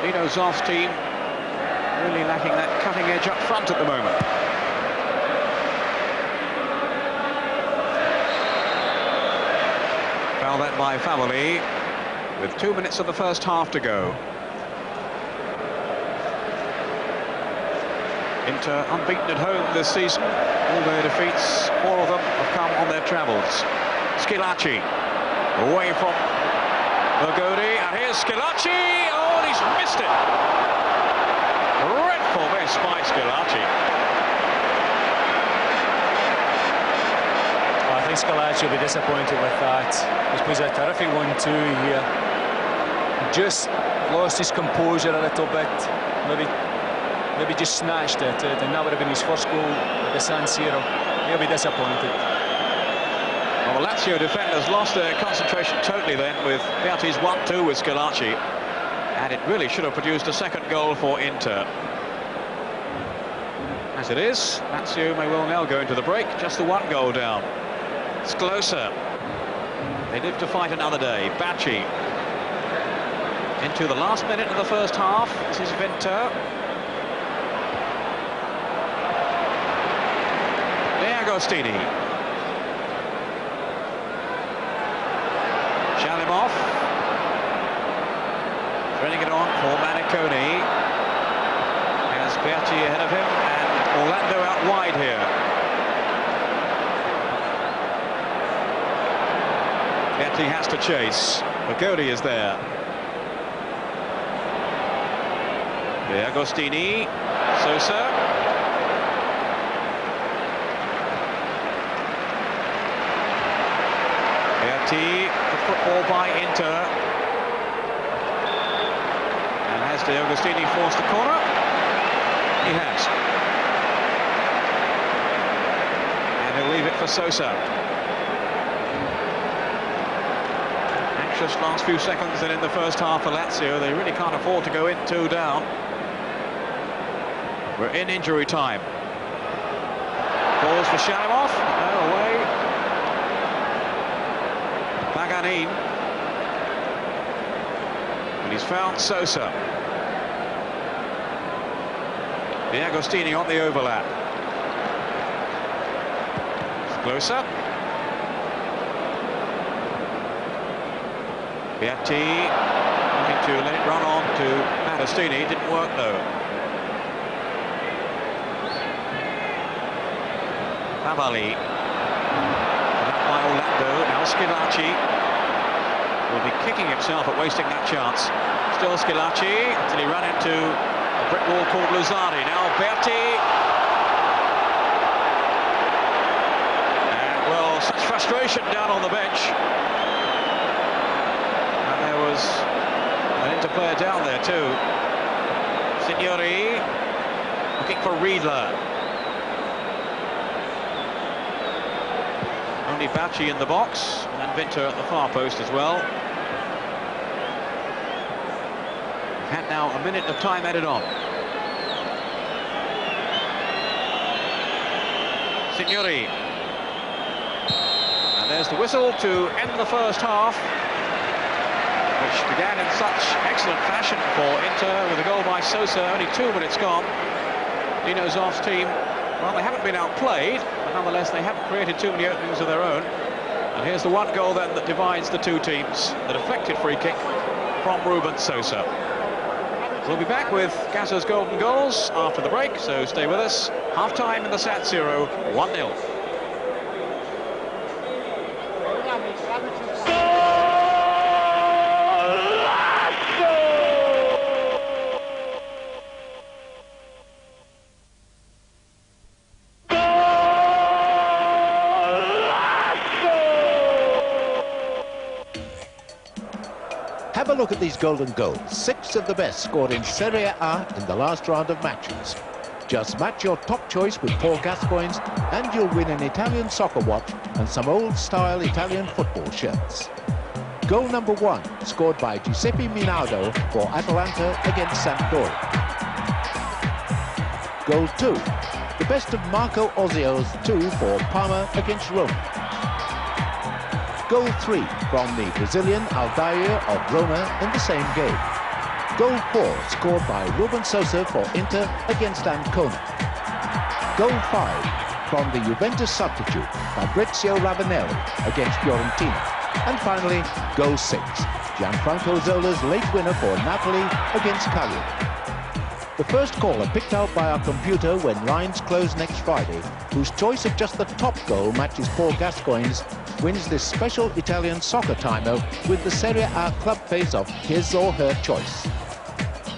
Dino Zoff's team really lacking that cutting edge up front at the moment. Foul then by Favoli, with 2 minutes of the first half to go. Inter unbeaten at home this season. All their defeats, 4 of them have come on their travels. Schillaci away from Bergomi, and here's Schillaci. Oh, and he's missed it. Dreadful miss by Schillaci. I think Schillaci will be disappointed with that. He's played a terrific 1-2 here. Just lost his composure a little bit. Maybe just snatched it, and that would have been his first goal at the San Siro. He'll be disappointed. Well, the Lazio defenders lost their concentration totally then with Berti's 1-2 with Schillaci, and it really should have produced a second goal for Inter. As it is, Lazio may well now go into the break, just the 1 goal down. It's closer. They live to fight another day. Berti into the last minute of the first half. This is Winter. D'Agostini. Shut him off. Spreading it on for Maniconi. Has Berti ahead of him, and Orlando out wide here. Berti has to chase. Bergomi is there. Agostini, Sosa. Berti, the football by Inter. And has Agostini forced the corner? He has. And he'll leave it for Sosa. Anxious last few seconds then in the first half for Lazio. They really can't afford to go in 2 down. We're in injury time. Balls for Shalimov. No, away. Paganin. And he's found Sosa. Agostini on the overlap. It's closer. Berti looking to let it run on to Agostini. Didn't work though. Cavalli. Up by Orlando. Now Schillaci will be kicking himself at wasting that chance. Still Schillaci until he ran into a brick wall called Luzzari. Now Berti. And well, such frustration down on the bench. And there was an interplayer down there too. Signori looking for Riedle. Only Bacci in the box, and Vinter at the far post as well. Had now a minute of time added on. Signori. And there's the whistle to end the first half, which began in such excellent fashion for Inter with a goal by Sosa, only 2 minutes gone. Dino Zoff's team, well, they haven't been outplayed, but nonetheless they haven't created too many openings of their own. And here's the one goal then that divides the two teams, the deflected free kick from Ruben Sosa. We'll be back with Gasser's golden goals after the break, so stay with us. Half-time in the San Siro, 1-0. Have a look at these golden goals. 6 of the best scored in Serie A in the last round of matches. Just match your top choice with Paul Gascoigne's and you'll win an Italian soccer watch and some old-style Italian football shirts. Goal number 1, scored by Giuseppe Minardo for Atalanta against Sampdoria. Goal 2, the best of Marco Ozio's 2 for Parma against Roma. Goal 3 from the Brazilian Aldair of Roma in the same game. Goal 4 scored by Ruben Sosa for Inter against Ancona. Goal 5 from the Juventus substitute Fabrizio Ravanelli against Fiorentina. And finally, goal 6, Gianfranco Zola's late winner for Napoli against Cagliari. The first caller picked out by our computer when lines close next Friday, whose choice of just the top goal matches Paul Gascoigne's, wins this special Italian soccer timer with the Serie A club face of his or her choice.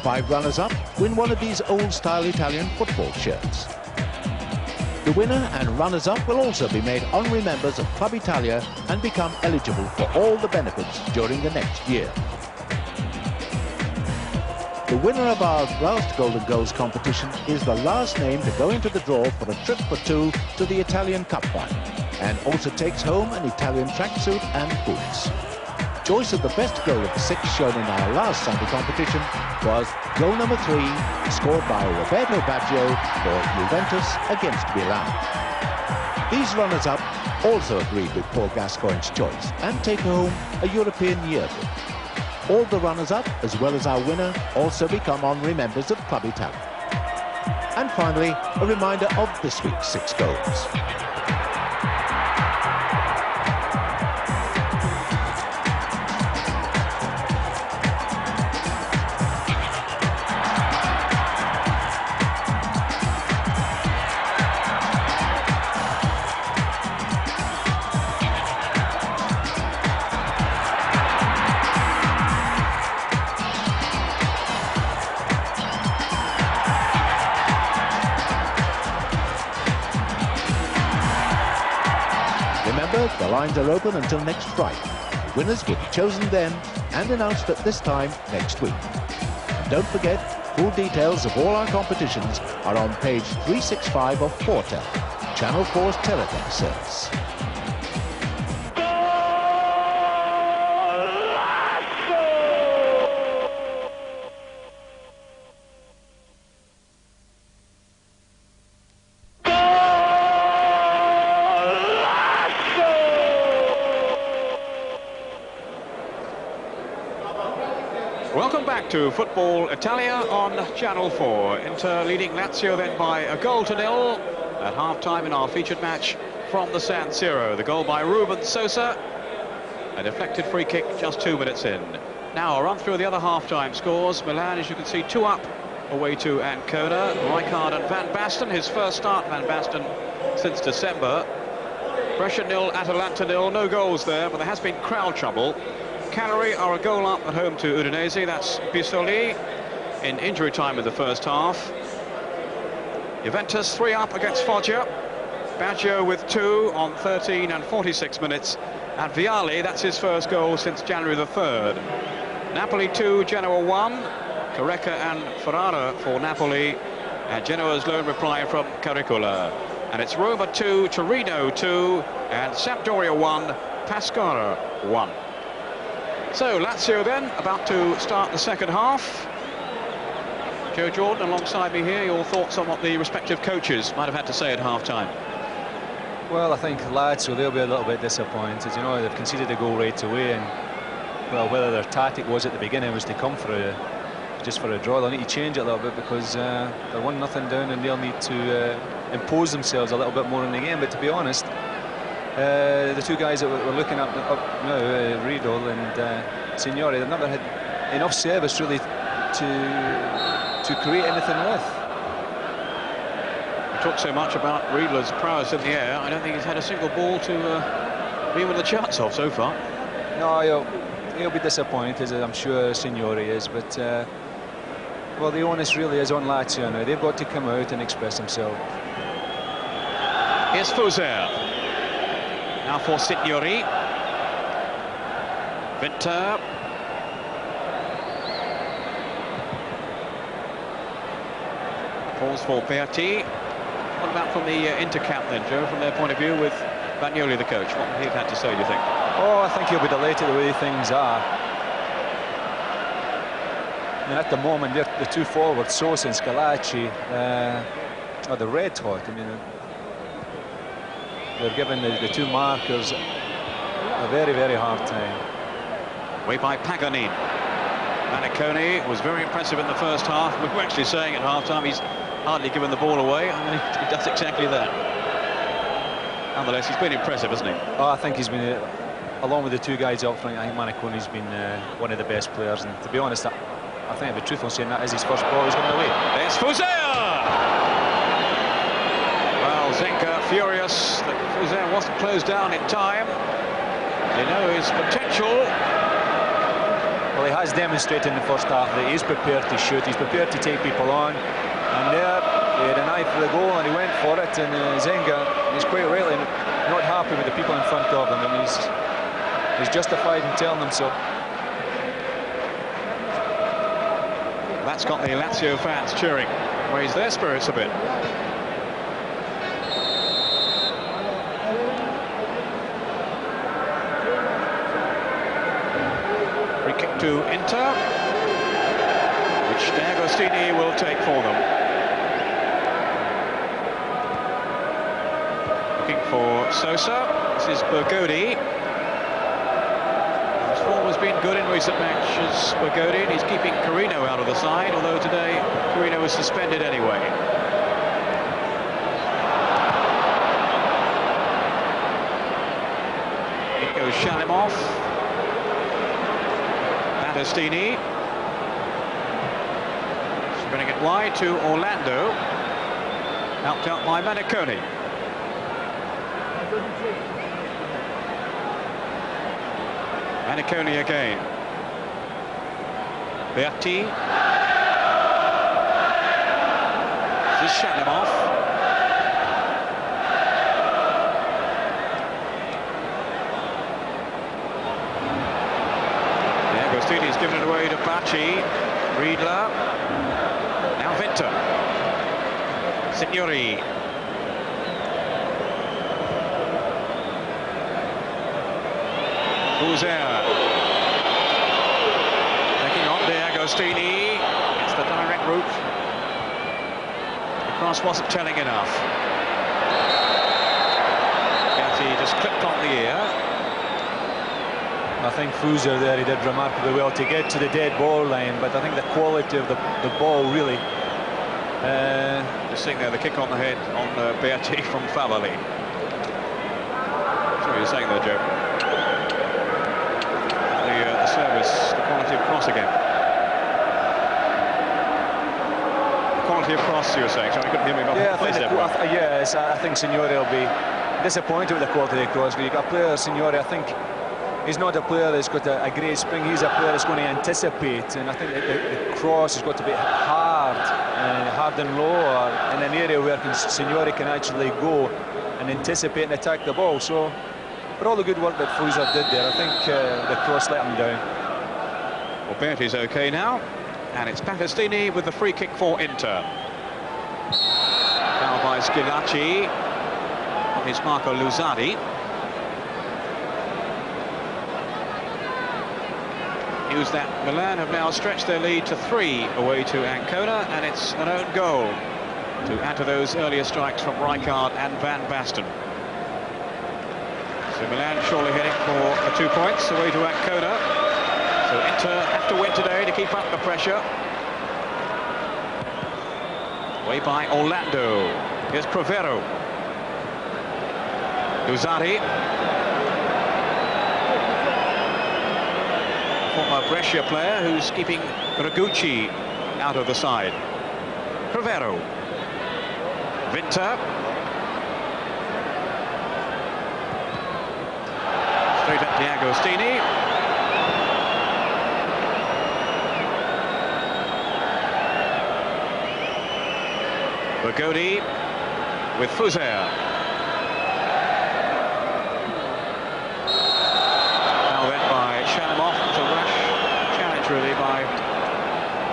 5 runners-up win one of these old-style Italian football shirts. The winner and runners-up will also be made honorary members of Club Italia and become eligible for all the benefits during the next year. The winner of our last Golden Goals competition is the last name to go into the draw for a trip for 2 to the Italian Cup final, and also takes home an Italian tracksuit and boots. Choice of the best goal of the 6 shown in our last Sunday competition was goal number 3, scored by Roberto Baggio for Juventus against Milan. These runners-up also agreed with Paul Gascoigne's choice and take home a European yearbook. All the runners-up, as well as our winner, also become honorary members of Club Italia. And finally, a reminder of this week's 6 goals. Remember, the lines are open until next Friday. Winners will be chosen then and announced at this time next week. And don't forget, full details of all our competitions are on page 365 of Fortel, Channel 4's teletext service. Welcome back to Football Italia on Channel 4. Inter leading Lazio then by a goal to nil at half-time in our featured match from the San Siro. The goal by Ruben Sosa, a deflected free kick just 2 minutes in. Now a run through the other half-time scores. Milan, as you can see, 2 up away to Ancona. Rijkaard and Van Basten, his first start, Van Basten, since December. Brescia nil, Atalanta nil, no goals there, but there has been crowd trouble. Cagliari are a goal up at home to Udinese. That's Bisoli in injury time in the first half. Juventus 3 up against Foggia. Baggio with 2 on 13 and 46 minutes. And Vialli, that's his first goal since January the 3rd. Napoli 2, Genoa 1. Careca and Ferrara for Napoli. And Genoa's lone reply from Caricola. And it's Roma 2, Torino 2, and Sampdoria 1, Pescara 1. So Lazio then about to start the second half. Joe Jordan alongside me here, your thoughts on what the respective coaches might have had to say at half-time? Well, I think Lazio, they'll be a little bit disappointed. You know, they've conceded a goal right away, and well, whether their tactic was at the beginning was to come for just for a draw, they'll need to change it a little bit, because they're 1-0 down and they'll need to impose themselves a little bit more in the game. But to be honest, the two guys that we're looking at up now, Riedle and Signori, they've never had enough service really to create anything with. We talk so much about Riedle's prowess in the air. I don't think he's had a single ball to be with the chance of so far. No, he'll be disappointed, as I'm sure Signori is, but well, the onus really is on Lazio now. They've got to come out and express themselves. Here's Fuser. Now for Signori. Winter. Falls for Berti. What about from the Inter-camp then, Joe, from their point of view, with Bagnoli, the coach? What would he have had to say, do you think? Oh, I think he'll be delighted the way things are. I mean, at the moment, the two forwards, Sosa and Schillaci, are the red hot. I mean, they're giving the two markers a very, very hard time. Way by Paganini. Maniconi was very impressive in the first half. We were actually saying at half-time he's hardly given the ball away, and he does exactly that. Nonetheless, he's been impressive, hasn't he? Oh, I think he's been, along with the two guys up front, I think Maniconi's been one of the best players. And to be honest, I think I'd be truthful saying that is his first ball he's going away. It's Fuser! Well, Zenga furious that Fuser wasn't closed down in time. They know his potential. Well, he has demonstrated in the first half that he's prepared to shoot, he's prepared to take people on. And there, he had an eye for the goal and he went for it. And Zenga is quite rightly not happy with the people in front of him, and he's justified in telling them so. That's got the Lazio fans cheering, raise their spirits a bit. Free kick to Inter, which D'Agostini will take for them. Looking for Sosa. This is Bergomi. His form has been good in recent matches, Bergomi, and he's keeping Carino out of the side, although today Carino was suspended anyway. It goes Shalimov. D'Agostini. Spinning it wide to Orlando. Helped out by Maniconi. Maniconi again. Berti. This is Shalimov. He's given it away to Berti. Riedle. Now Winter. Signori. Sosa. Taking on Bergomi. It's the direct route. The cross wasn't telling enough. Berti just clipped on the ear. I think Sosa there, he did remarkably well to get to the dead ball line, but I think the quality of the ball really... Just seeing there the kick on the head on Berti from Favali. That's what you're saying there, Joe. The service, the quality of cross again. The quality of cross, you were saying, so you couldn't hear me about I think Signori will be disappointed with the quality of the cross. You've got a player, Signori, I think he's not a player that's got a great spring. He's a player that's going to anticipate, and I think the cross has got to be hard and low, in an area where Signori can actually go and anticipate and attack the ball. So, for all the good work that Sosa did there, I think the cross let him down. Well, Berti's okay now, and it's Battistini with the free kick for Inter. Foul by Schillaci. It's Marco Luzzari. News that Milan have now stretched their lead to 3 away to Ancona, and it's an own goal to add to those earlier strikes from Rijkaard and Van Basten. So Milan surely heading for the 2 points away to Ancona. So Inter have to win today to keep up the pressure. Away by Orlando. Here's Provero. Luzzari. Former Brescia player who's keeping Ragucci out of the side. Provero. Winter. Straight at D'Agostini. Bergomi with Sosa. Really by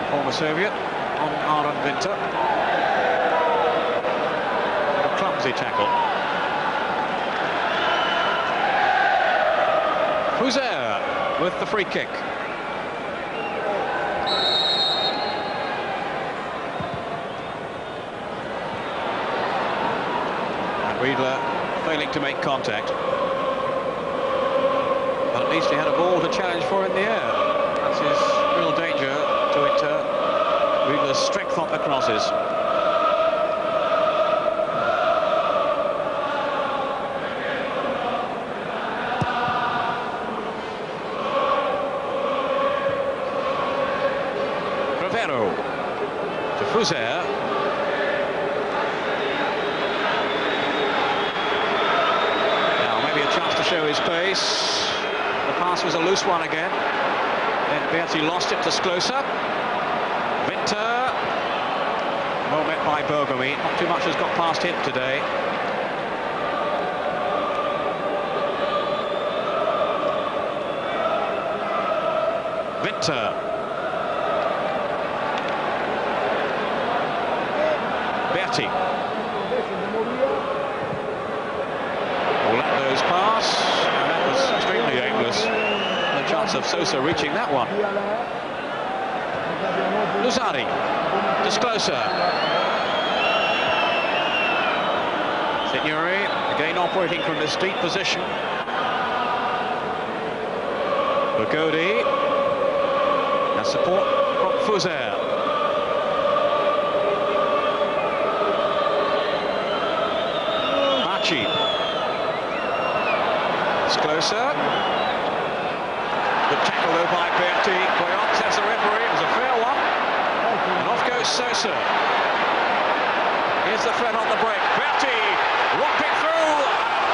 former Soviet on Aaron Winter. A clumsy tackle. Sosa with the free kick. And Riedle failing to make contact. But at least he had a ball to challenge for in the air. That's his real danger to Inter. Riedle's strength on the crosses. Provero to Sosa. Now maybe a chance to show his pace. The pass was a loose one again. Then Berti lost it to Sosa. Winter. Well met by Bergomi. Not too much has got past him today. Winter. Berti. Orlando's pass. And that was extremely aimless. No chance of Sosa reaching that one. Luzzari. Sosa. Signori again operating from this deep position. Bergomi. And support from Sosa. Berti. Sosa. The tackle though by Berti. Boyan says the referee, it was a fair one. And off goes Sosa. Here's the threat on the break. Berti romping through.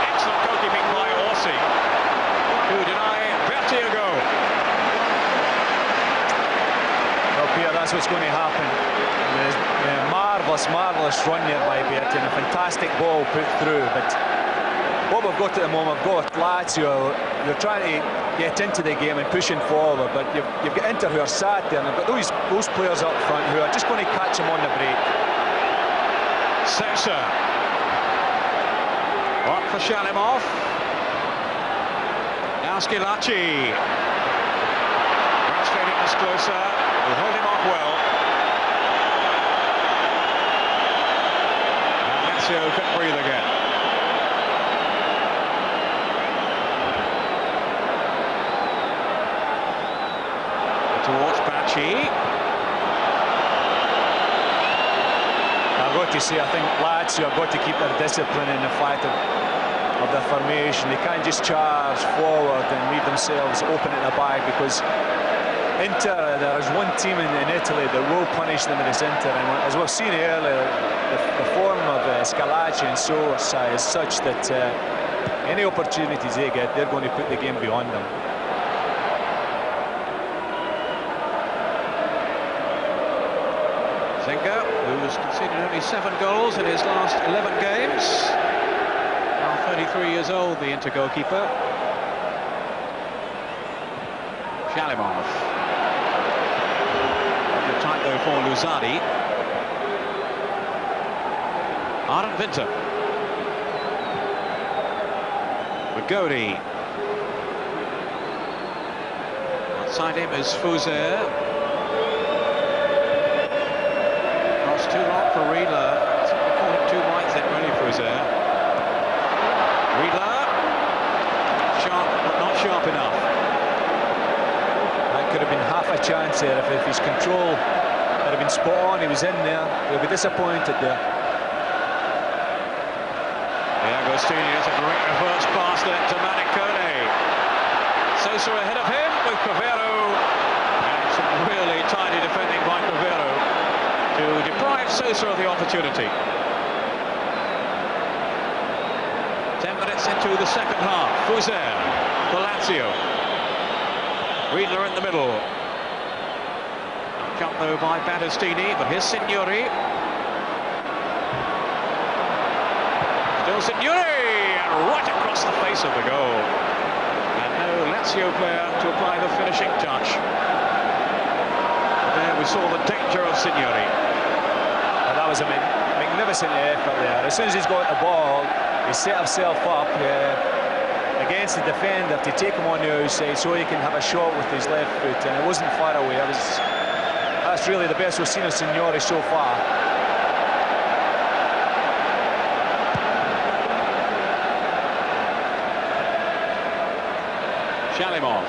Excellent goalkeeping by Orsi, who deny Berti a go. Well, Peter, that's what's going to happen. There's a marvellous run there by Berti and a fantastic ball put through. But what we've got at the moment, we've got Lazio you're trying to get into the game and pushing forward, but you've got Inter who are sat there, and they've got those players up front who are just going to catch them on the break. Sosa. What for Shalimov? Now Schillaci. Frustrating this closer. Will hold him off well. And Lazio can breathe again. Towards Berti. I've got to say, I think Lazio have got to keep their discipline in the fact of their formation. They can't just charge forward and leave themselves open at the back, because Inter, there is one team in Italy that will punish them, and it's Inter. And as we've seen earlier, the form of Schillaci and Sosa is such that any opportunities they get, they're going to put the game beyond them. Zenga, who's conceded only 7 goals in his last 11 games. Now 33 years old, the Inter goalkeeper. Shalimov. Good time though for Luzardi. Arden Winter. Bergomi. Outside him is Fuser. Too long for Riedle. I think we call him too wide then, really, Fuser. Riedle. Sharp, but not sharp enough. That could have been half a chance there if his control had been spot on. He was in there. He'll be disappointed there. Agostini has a great reverse pass there to Manicone. Sosa ahead of him with Cavero. And some really tidy defending by Cavero to deprive Sosa of the opportunity. 10 minutes into the second half. Fuser for Lazio. Riedle in the middle. Jump though by Battistini, but here's Signori. Still Signori, and right across the face of the goal. And no Lazio player to apply the finishing touch. There we saw the danger of Signori. That was a magnificent effort there. As soon as he's got the ball, he set himself up against the defender to take him on the outside so he can have a shot with his left foot, and it wasn't far away. That's really the best we've seen of Signori so far. Shalimov.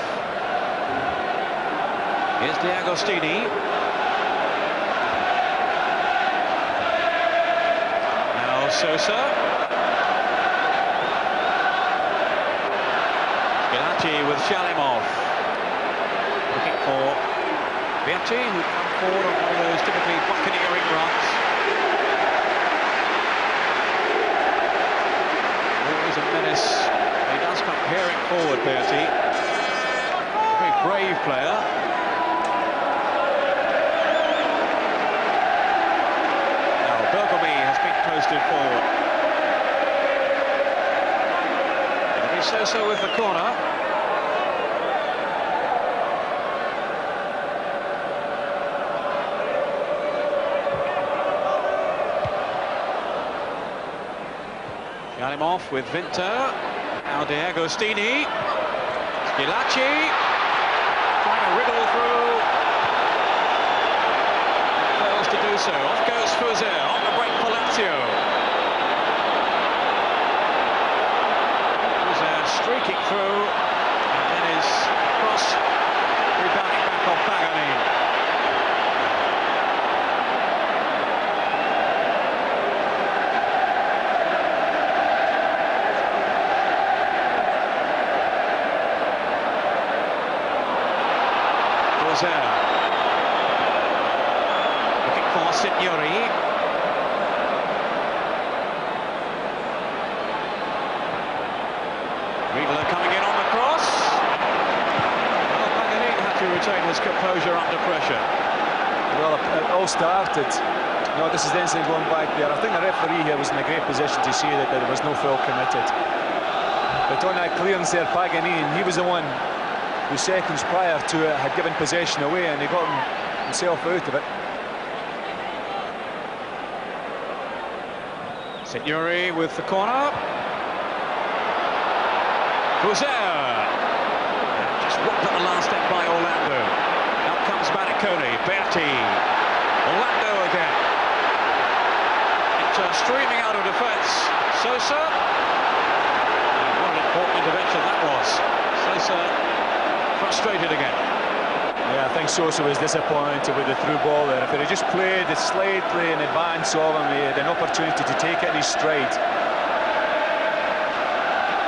Here's Agostini. Sosa. Schillaci with Shalimov. Looking for Berti, who come forward on one of those typically buccaneering runs. Always a menace. He does come peering forward, Berti. A very brave player. Bergomi has been posted forward. It'll be Sosa with the corner. Shalimov with Winter. Now Agostini. Schillaci. Trying to wriggle through. Fails to do so. Off goes Fuser. On the break for Lazio. Fuser streaking through. And then his cross rebounding back off Bergomi. Looking for Signori. Riedle coming in on the cross. Well, Bergomi had to retain his composure under pressure. Well, it all started. No, this is the incident going back there. I think the referee here was in a great position to see that there was no foul committed. But on that clearance there, Paganini, he was the one who seconds prior to it had given possession away, and he got himself out of it. Signori with the corner. Sosa. Just rocked at the last step by Orlando. Out comes Bergomi. Berti. Orlando again. Inter streaming out of defence. Sosa. And what an important intervention that was. Sosa frustrated again. Yeah, I think Sosa was disappointed with the through ball there. If he had just played it slightly in advance of him, he had an opportunity to take it in his stride.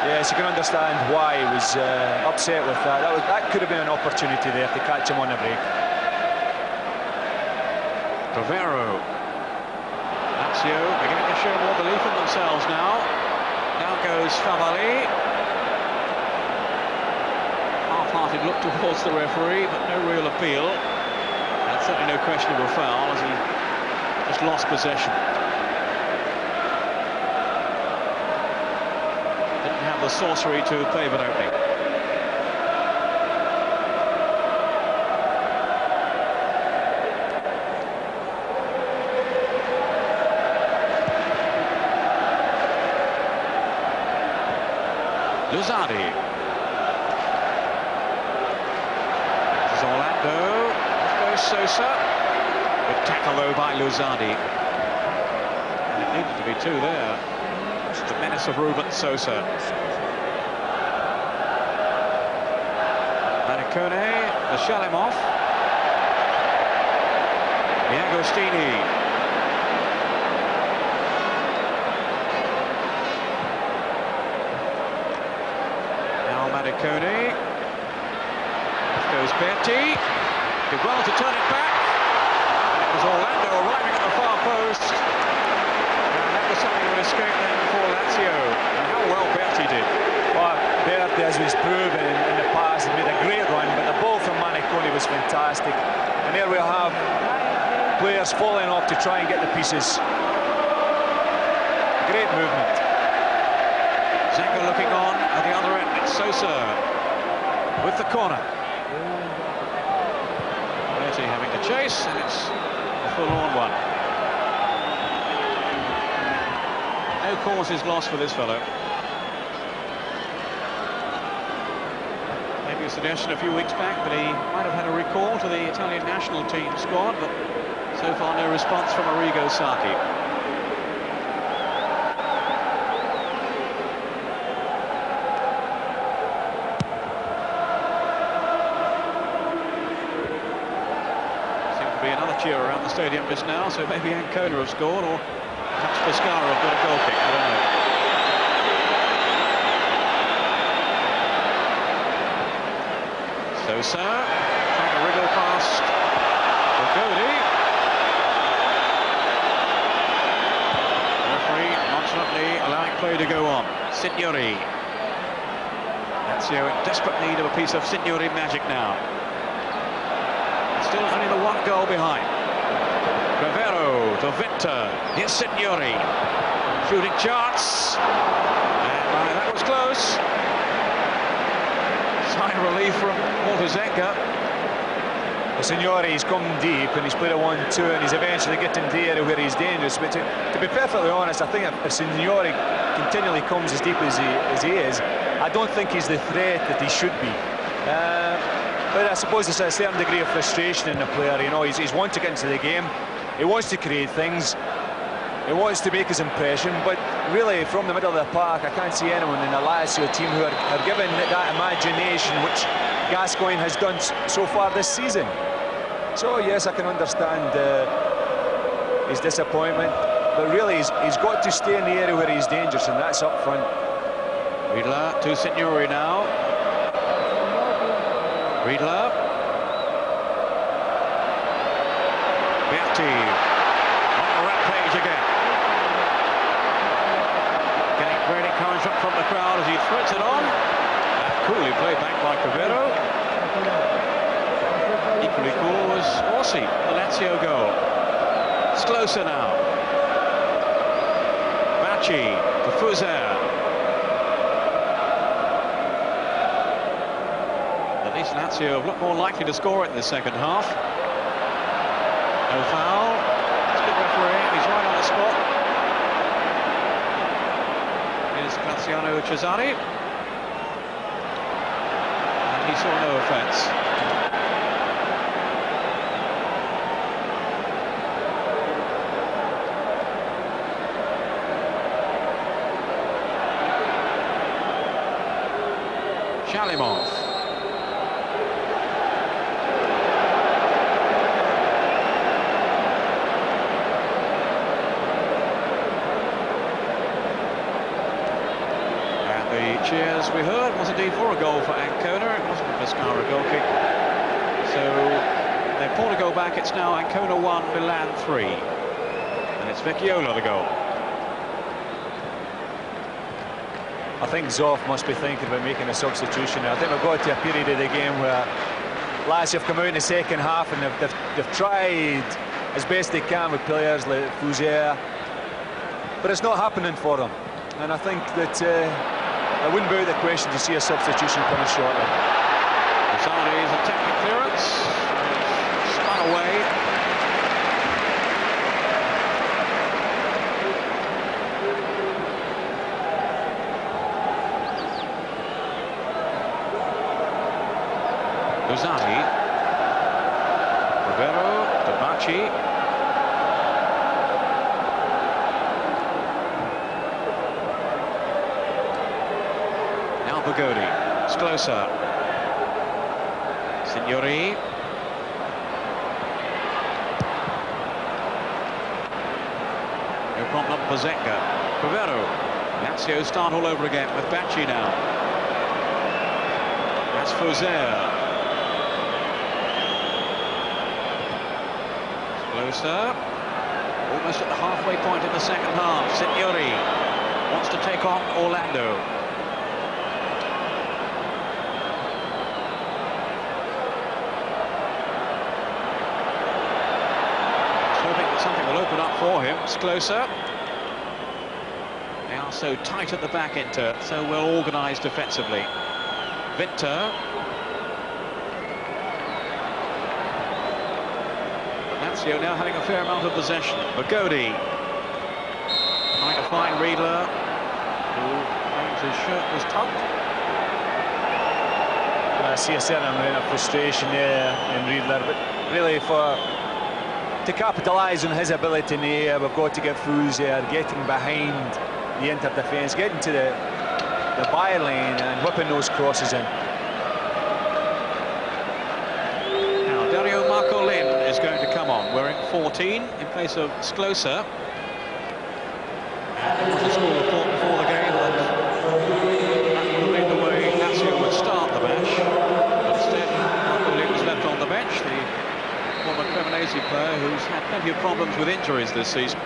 Yes, you can understand why he was upset with that. That could have been an opportunity there to catch him on the break. Rivero. Lazio beginning to show more belief in themselves now. Down goes Favali. Half-hearted look towards the referee, but no real appeal. And certainly no questionable foul as he just lost possession. Didn't have the sorcery to pave an opening. Luzardi. This is Orlando. Off goes Sosa. Good tackle though by Luzardi. And it needed to be two there. It's the menace of Ruben Sosa. Bergomi, the Shalimov. Agostini. Bergomi. Goes Berti. Did well to turn it back. And it was Orlando arriving at the far post. And that was something of an escape then for Lazio. And how well Berti did. Well, Berti, as he's proven in the past, made a great run, but the ball from Bergomi was fantastic. And there we have players falling off to try and get the pieces. Great movement. Zenga looking on at the other end. It's Sosa with the corner. Berti having to chase, and it's a full-on one. No cause is lost for this fellow. Maybe a suggestion a few weeks back, but he might have had a recall to the Italian national team squad, but so far no response from Arrigo Sacchi. Cheer around the stadium just now, so maybe Ancona have scored, or perhaps Pescara have got a goal kick, I don't know. Sosa trying to wriggle past Bergomi. Referee nonchalantly allowing play to go on. Signori. Lazio in desperate need of a piece of Signori magic now. Still only the one goal behind. Rivero to Victor. Here's Signori. Shooting chance. And that was close. Sigh of relief from Walter Zenga. Well, Signori, he's come deep and he's played a 1-2 and he's eventually getting to the area where he's dangerous. But to be perfectly honest, I think if Signori continually comes as deep as he is, I don't think he's the threat that he should be. But I suppose there's a certain degree of frustration in the player. You know, he's wanting to get into the game. He wants to create things. He wants to make his impression. But really, from the middle of the park, I can't see anyone in the Lazio team who are given that imagination which Gascoigne has done so far this season. So yes, I can understand his disappointment. But really, he's got to stay in the area where he's dangerous, and that's up front. Riedle to Signori now. Riedle. Berti on the rampage again. Getting great encouragement from the crowd as he threads it on. And coolly played back by Rivero. Equally cool was Orsi, the Lazio goal. It's closer now. Bacci to Fuser. least Lazio have looked more likely to score it in the second half. No foul. It's good refereeing. He's right on the spot. Here's Graziano Cesari. And he saw no offence. Shalimov. And the cheers we heard was indeed for a goal for Ancona. It wasn't a Pescara goal kick. So they're 4 to go back. It's now Ancona 1, Milan 3. And it's Vecchiola the goal. I think Zoff must be thinking about making a substitution. I think we've got to a period of the game where Lazio have come out in the second half and they've tried as best they can with players like Fuzier, but it's not happening for them. And I think that it wouldn't be out of the question to see a substitution coming shortly. Somebody's attacking clearance, spun away. Lozani, Rivero, Tabaci. Now Bergomi, Sklosa, Signori. No problem for Zenga. Rivero. Lazio start all over again with Bacci now. That's Fozer. Closer, almost at the halfway point in the second half. Signori wants to take on Orlando. He's hoping that something will open up for him. It's closer. They are so tight at the back, Inter, so well organised defensively. Winter. Lazio now having a fair amount of possession. Bergomi trying to find Riedle, who claims his shirt was tugged. I see a certain amount of frustration there in Riedle, but really to capitalise on his ability in the air, we've got to get Fuzier getting behind the Inter defence, getting to the byline and whipping those crosses in. Is going to come on, wearing 14 in place of Sklosa. And there was a score report before the game that would have been the way Lazio would start the match. But instead, Marcolin was left on the bench, the former Cremonese player who's had plenty of problems with injuries this season.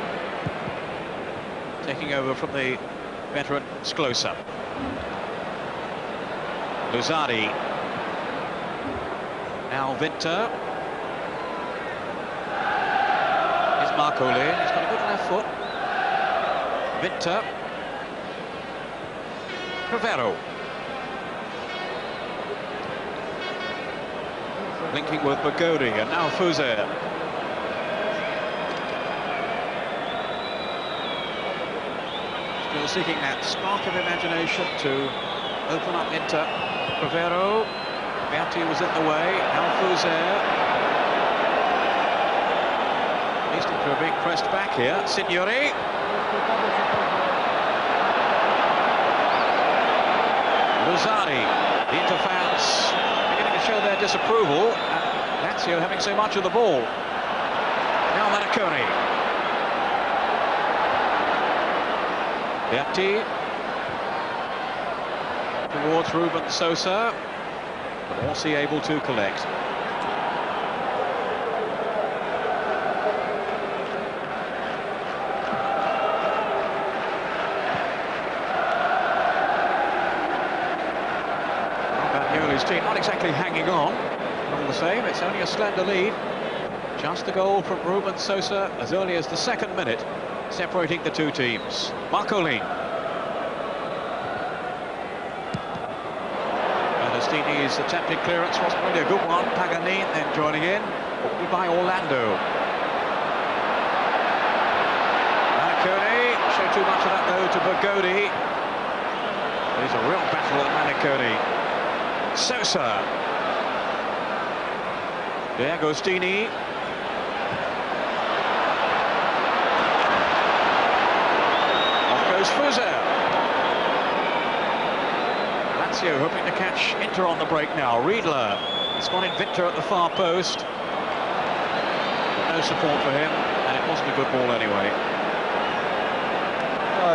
Taking over from the veteran Sklosa. Lozani. Now Winter. Marcolin, he's got a good left foot. Winter. Rivero. Linking with Bergomi, and now Fuzier. Still seeking that spark of imagination to open up Inter. Rivero. Berti was in the way, now Fuzier. Are being pressed back here. Signori. Lozani. The Inter fans beginning to show their disapproval. Lazio having so much of the ball. Now Marconi. Berti. Towards Ruben Sosa. But Orsi able to collect. Team not exactly hanging on, all the same, it's only a slender lead. Just a goal from Ruben Sosa as early as the second minute, separating the two teams. Marcolin. Agostini Cavani's attempted clearance wasn't really a good one. Pagani then joining in, by Orlando. Maniconi showed too much of that though to Bergomi. There's a real battle at Maniconi. Sosa. D'Agostini. Off goes Sosa. Lazio hoping to catch Inter on the break now. Riedle spotted Victor at the far post. No support for him, and it wasn't a good ball anyway.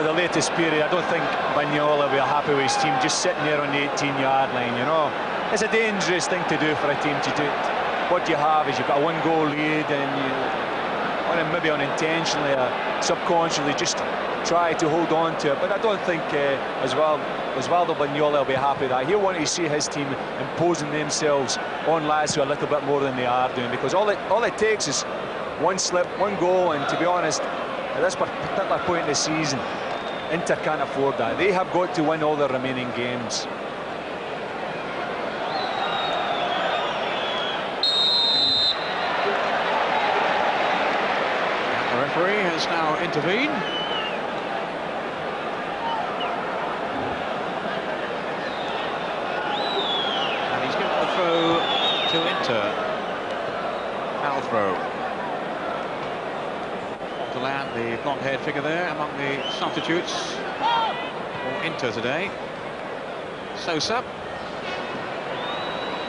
The latest period, I don't think Bagnola will be happy with his team just sitting there on the 18-yard line, you know. It's a dangerous thing to do for a team to do. What you have is you've got a one-goal lead and you, maybe unintentionally or subconsciously, just try to hold on to it. But I don't think Osvaldo Bagnola will be happy with that. He'll want to see his team imposing themselves on Lazio a little bit more than they are doing, because all it takes is one slip, one goal, and to be honest, at this particular point in the season, Inter can't afford that. They have got to win all their remaining games. The referee has now intervened. And he's given the throw to Inter. Foul throw. To land the blonde-haired figure there among the substitutes for Inter today. Sosa.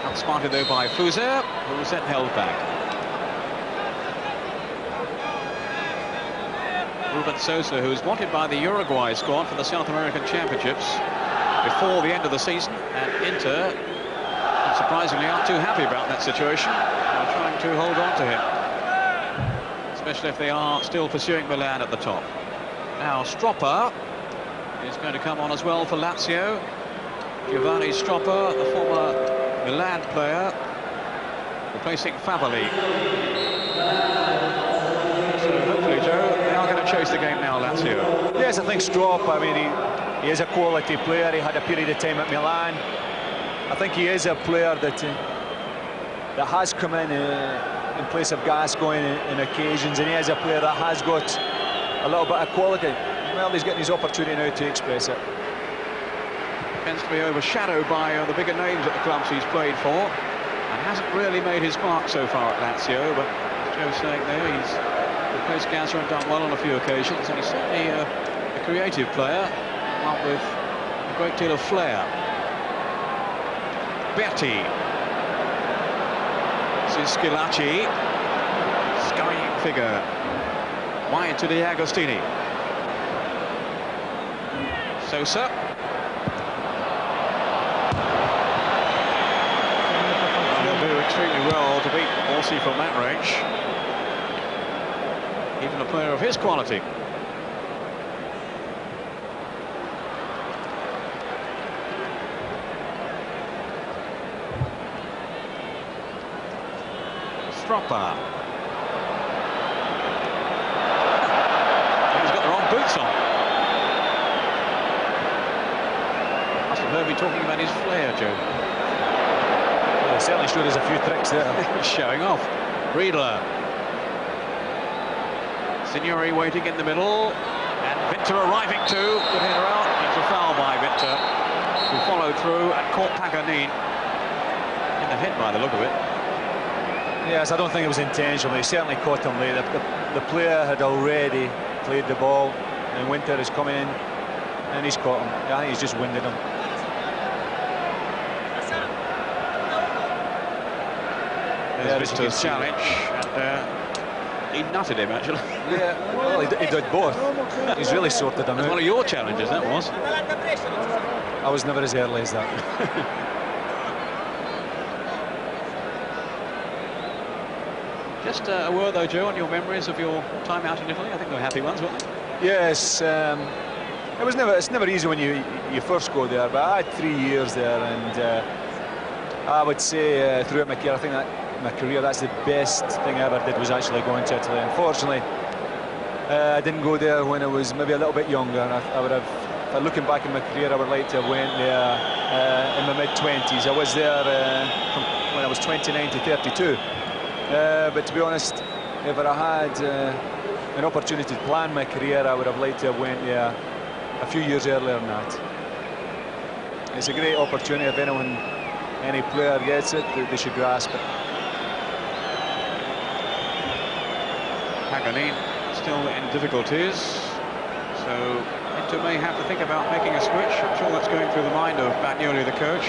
Outsmarted though by Fuser, who was then held back. Ruben Sosa, who was wanted by the Uruguay squad for the South American Championships before the end of the season, and Inter, surprisingly, aren't too happy about that situation. They're trying to hold on to him, especially if they are still pursuing Milan at the top. Now Stroppa is going to come on as well for Lazio. Giovanni Stroppa, the former Milan player, replacing Favalli. So hopefully, Joe, they are going to chase the game now, Lazio. Yes, I think Stroppa, I mean, he is a quality player. He had a period of time at Milan. I think he is a player that has come in place of Gascoigne in occasions, and he is a player that has got a little bit of quality. Well, he's getting his opportunity now to express it. Tends to be overshadowed by the bigger names at the clubs he's played for, and hasn't really made his mark so far at Lazio, but as Joe's saying there, he's replaced Gazza and done well on a few occasions, and he's certainly a creative player, one with a great deal of flair. Berti. This is Schillaci, scurrying figure, wide to D'Agostini. Sosa. They'll do extremely well to beat Orsi from that range. Even a player of his quality. Stroppa. He's got the wrong boots on. Must have heard me talking about his flair, Joe. Well, he certainly showed us a few tricks there. Showing off. Riedle. Signori waiting in the middle. And Victor arriving too. Good header out. It's a foul by Victor, who followed through and caught Pagani in the head by the look of it. Yes, I don't think it was intentional. He certainly caught him late. The player had already played the ball, and Winter is coming in, and he's caught him. I think he's just winded him. There's Victor's challenge, and he nutted him, actually. Yeah, well, he did both. He's really sorted him out. One of your challenges, that was. I was never as early as that. Just a word, though, Joe, on your memories of your time out in Italy. I think they were happy ones, weren't they? Yes, it's never easy when you first go there, but I had 3 years there, and I would say throughout my career, I think that my career, that's the best thing I ever did, was actually going to Italy. Unfortunately, I didn't go there when I was maybe a little bit younger, and I would have, looking back in my career, I would like to have went there in my mid-20s. I was there from when I was 29 to 32. But to be honest, if I had an opportunity to plan my career, I would have liked to have went there a few years earlier than that. It's a great opportunity. If any player gets it, they should grasp it. Paganini still in difficulties, so Inter may have to think about making a switch. I'm sure that's going through the mind of Bagnoli, the coach.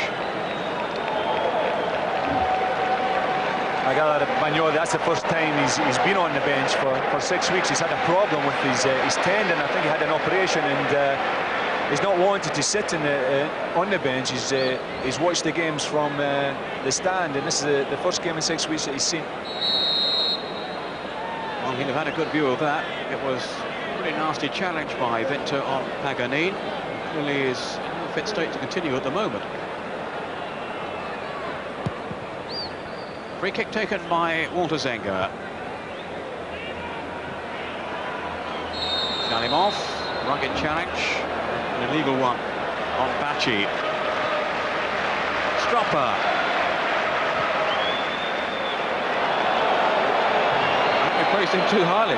I gather that Bagnoli, that's the first time he's been on the bench for 6 weeks. He's had a problem with his tendon. I think he had an operation, and he's not wanted to sit on the bench. He's watched the games from the stand, and this is the first game in 6 weeks that he's seen. Well, he'd have had a good view of that. It was a pretty nasty challenge by Winter on Paganini. Clearly is in a fit state to continue at the moment. Free kick taken by Walter Zenga. Kalimov, rugged challenge, an illegal one on Bachi. Stropper. I praised him too highly.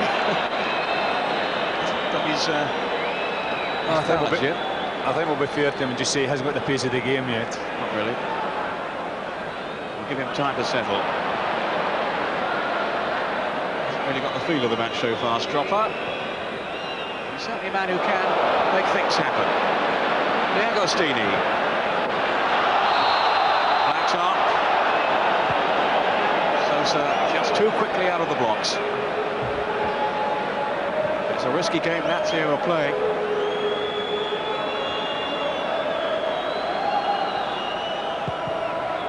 But he's I think we'll be fair to him and just say he hasn't got the pace of the game yet. Not really. We'll give him time to settle. Hasn't really got the feel of the match so far, Stropper. He's certainly a man who can make things happen. D'Agostini. Backs up. Sosa just too quickly out of the blocks. It's a risky game Lazio are playing.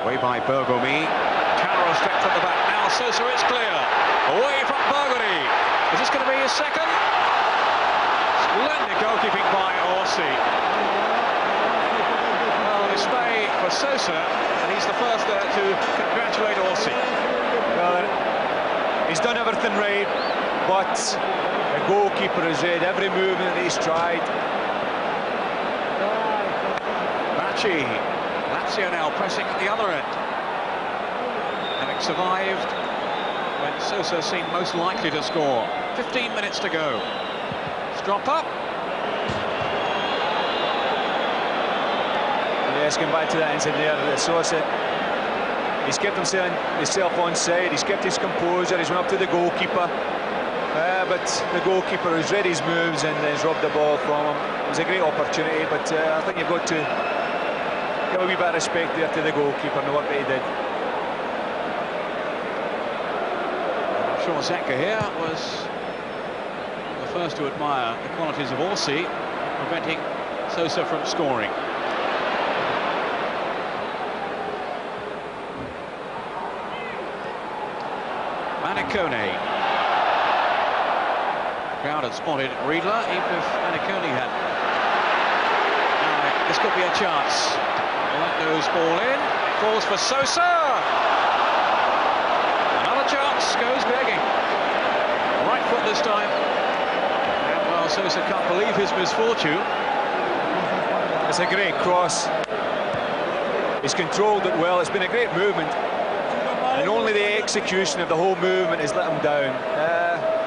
Away by Bergomi. Tower of strength at the back. Now Sosa is clear. Away from Bergomi. Is this going to be his second? Splendid goalkeeping by Orsi. Well, display for Sosa, and he's the first there to congratulate Orsi. Well, he's done everything right, but the goalkeeper has read every movement that he's tried. Bachi. Lazio now pressing at the other end. Having survived when Sosa seemed most likely to score. 15 minutes to go. Strop up. Yes, going back to that incident there, Sosa, he's kept himself on side, he's kept his composure, he's went up to the goalkeeper. But the goalkeeper has read his moves and has robbed the ball from him. It was a great opportunity, but I think you've got to give a wee bit of respect there to the goalkeeper and the work that he did. I'm sure Zenga here was the first to admire the qualities of Orsi, preventing Sosa from scoring. Manicone. Crowd had spotted Riedle, even if Manicone had. Now, this could be a chance. Orlando's ball in, falls for Sosa. Another chance, goes begging. Right foot this time. And well, Sosa can't believe his misfortune. It's a great cross. He's controlled it well, it's been a great movement. And only the execution of the whole movement has let him down.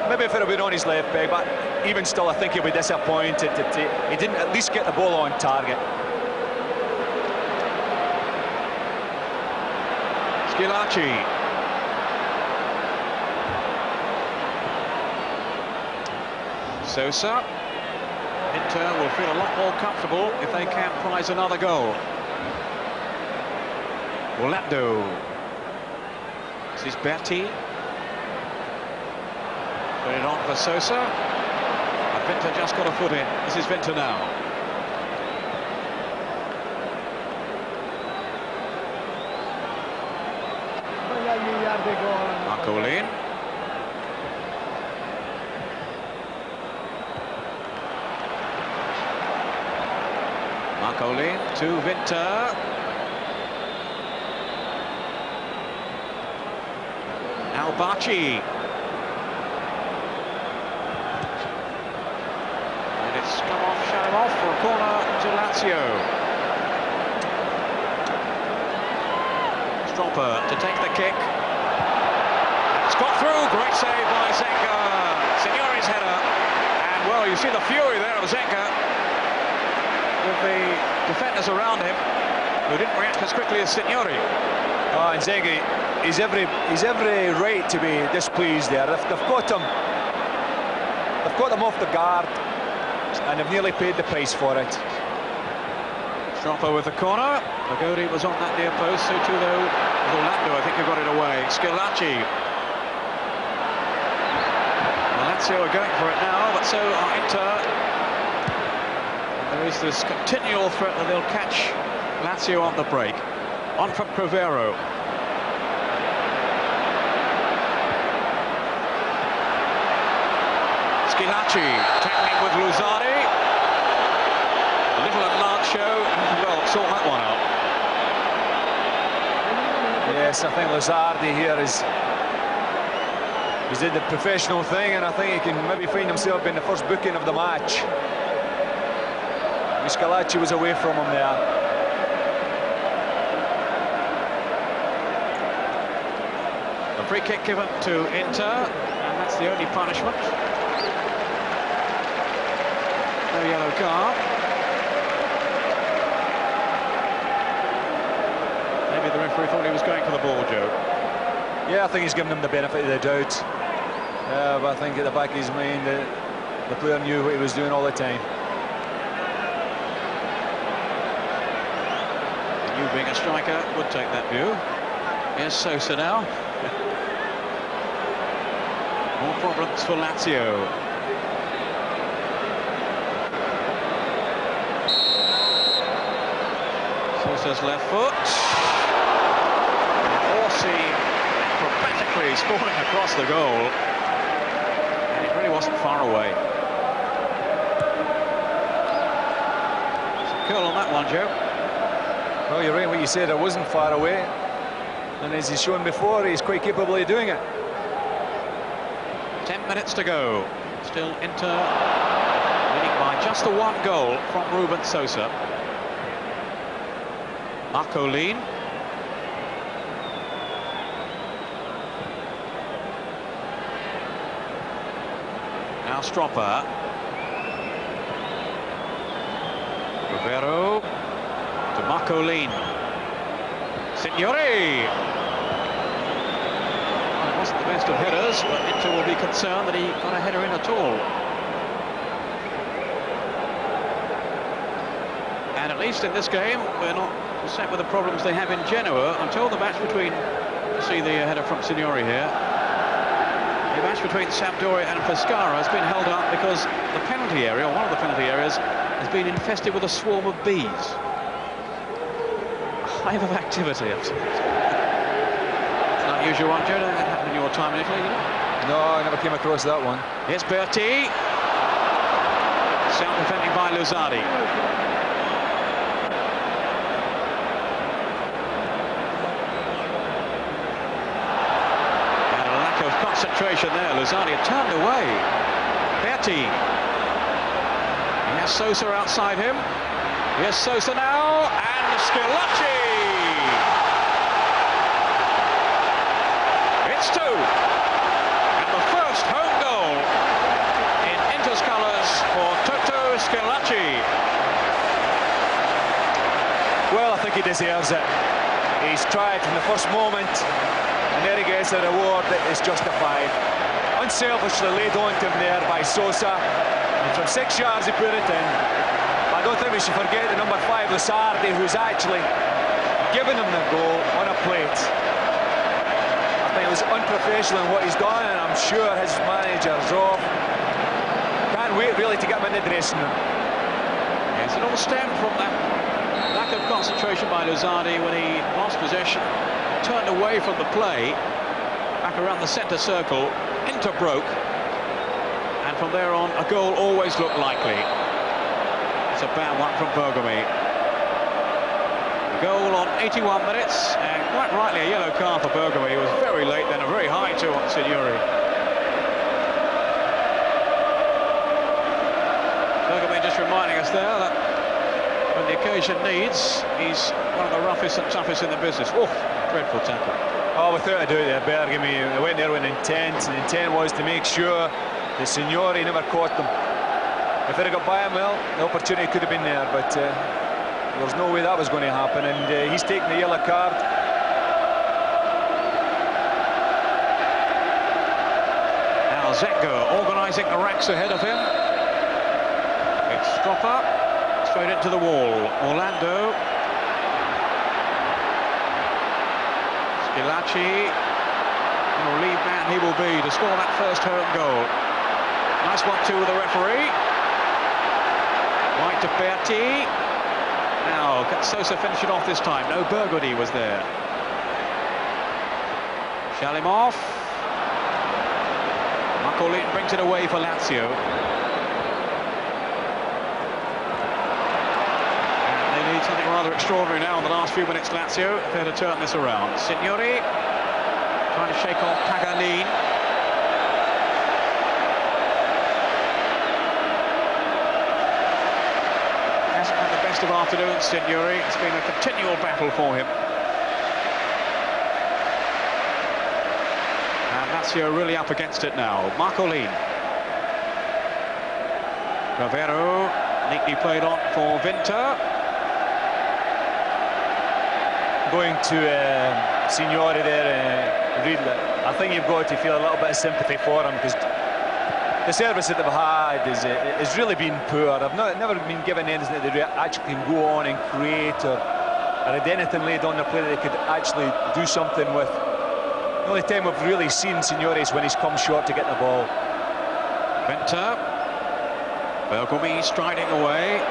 Maybe if it had been on his left leg, but even still I think he'll be disappointed that he didn't at least get the ball on target. Schillaci. Sosa. Inter will feel a lot more comfortable if they can prize another goal. Orlando. This is Berti. Put it on for Sosa. And Winter just got a foot in. This is Winter now. Marcolin. Marcolin to Winter. Now Bachi. And it's come off, shut him off for a corner to Lazio. keeper to take the kick. It's got through, great save by Zenga. Signori's header, and well, you see the fury there of Zenga with the defenders around him, who didn't react as quickly as Signori. Oh, and Zenga, he's every right to be displeased there. They've got him off the guard, and they've nearly paid the price for it. Stropper with the corner. Bergomi was on that near post, so too though Orlando, I think, who got it away. Schillaci. Lazio are going for it now, but so are Inter. And there is this continual threat that they'll catch Lazio on the break. On from Crivero. Schillaci tackling with Luzardi. A little enlarged show, well, sort that one out. Yes, I think Luzardi here he's did the professional thing, and I think he can maybe find himself being the first booking of the match. Schillaci was away from him there. A free kick given to Inter, and that's the only punishment. No yellow card. Maybe the referee thought he was going for the ball, Joe. Yeah, I think he's given him the benefit of the doubt. But I think at the back of his mind, the player knew what he was doing all the time. You, being a striker, would take that view. Here's Sosa now. More problems for Lazio. Sosa's left foot. Orsi acrobatically scoring across the goal. And it really wasn't far away. It's a curl on that one, Joe. Well, you're right what you said, it wasn't far away. And as he's shown before, he's quite capable of doing it. 10 minutes to go. Still Inter leading by just the one goal from Ruben Sosa. Marcolin. Now Stropper. Rivero to Marcolin. Signori. Well, it wasn't the best of headers, but Inter will be concerned that he got a header in at all. And at least in this game, we're not set with the problems they have in Genoa until the match between, you see the header from Signori here, the match between Sampdoria and Pescara has been held up because the penalty area, or one of the penalty areas, has been infested with a swarm of bees. A hive of activity. It's an unusual one, Joe. That happened in your time in Italy, didn't it? No, I never came across that one. Here's Berti. Sound defending by Luzardi. Concentration there. Luzardi had turned away. Berti. He has Sosa outside him. Here's Sosa now, and Schillaci. It's 2. And the first home goal in Inter's colours for Toto Schillaci. Well, I think he deserves it. He's tried from the first moment, and there he gets a reward that is justified. Unselfishly laid on to him there by Sosa, and from 6 yards he put it in. I don't think we should forget the number 5, Luzardi, who's actually given him the goal on a plate. I think it was unprofessional in what he's done, and I'm sure his manager's off. Can't wait really to get him in the dressing room. Yes, it all stemmed from that lack of concentration by Luzardi when he lost possession, turned away from the play, back around the centre circle. Inter broke, and from there on a goal always looked likely. It's a bad one from Bergomi. Goal on 81 minutes, and quite rightly a yellow card for Bergomi. He was very late, then a very high too on Signori. Bergomi just reminding us there that when the occasion needs, he's one of the roughest and toughest in the business. Oof. Dreadful tackle. Oh, without a doubt there, Bergomi went there with intent, and the intent was to make sure the Signori never caught them. If it had got by him, well, the opportunity could have been there, but there was no way that was going to happen, and he's taking the yellow card. Now Zenga organising the racks ahead of him. It's Stropper, straight into the wall. Orlando. Schillaci, relieved man he will be to score that first home goal. Nice 1-2 with the referee. Right to Berti. Now, can Sosa finish it off this time? No, Bergomi was there. Shalimov. Marcolin brings it away for Lazio. Something rather extraordinary now in the last few minutes, Lazio, if they're to turn this around. Signori trying to shake off Paganin. Hasn't had the best of afternoons, Signori. It's been a continual battle for him. And Lazio really up against it now. Marcolin. Ravero neatly played on for Vinter. Going to Signori there, Riedle, I think you've got to feel a little bit of sympathy for him, because the service that they've had is really been poor. I've never been given anything that they actually can go on and create, or had anything laid on the play that they could actually do something with. The only time we've really seen Signori is when he's come short to get the ball. Vinter. Bergomi striding away.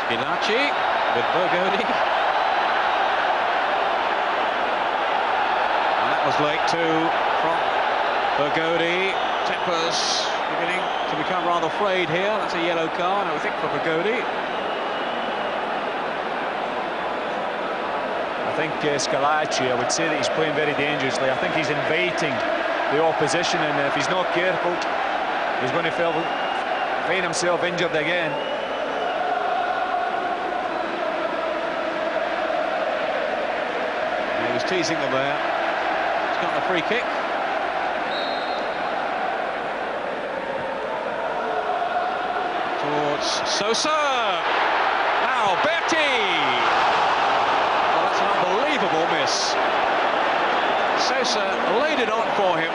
Schillaci with Bergomi. And that was late too from Bergomi. Tempers beginning to become rather frayed here. That's a yellow card, I think, for Bergomi. I think Schillaci, I would say that he's playing very dangerously. I think he's inviting the opposition, and if he's not careful, he's going to find himself injured again. Teasing them there. He's got the free kick. Towards Sosa. Now Berti. Oh, that's an unbelievable miss. Sosa laid it on for him.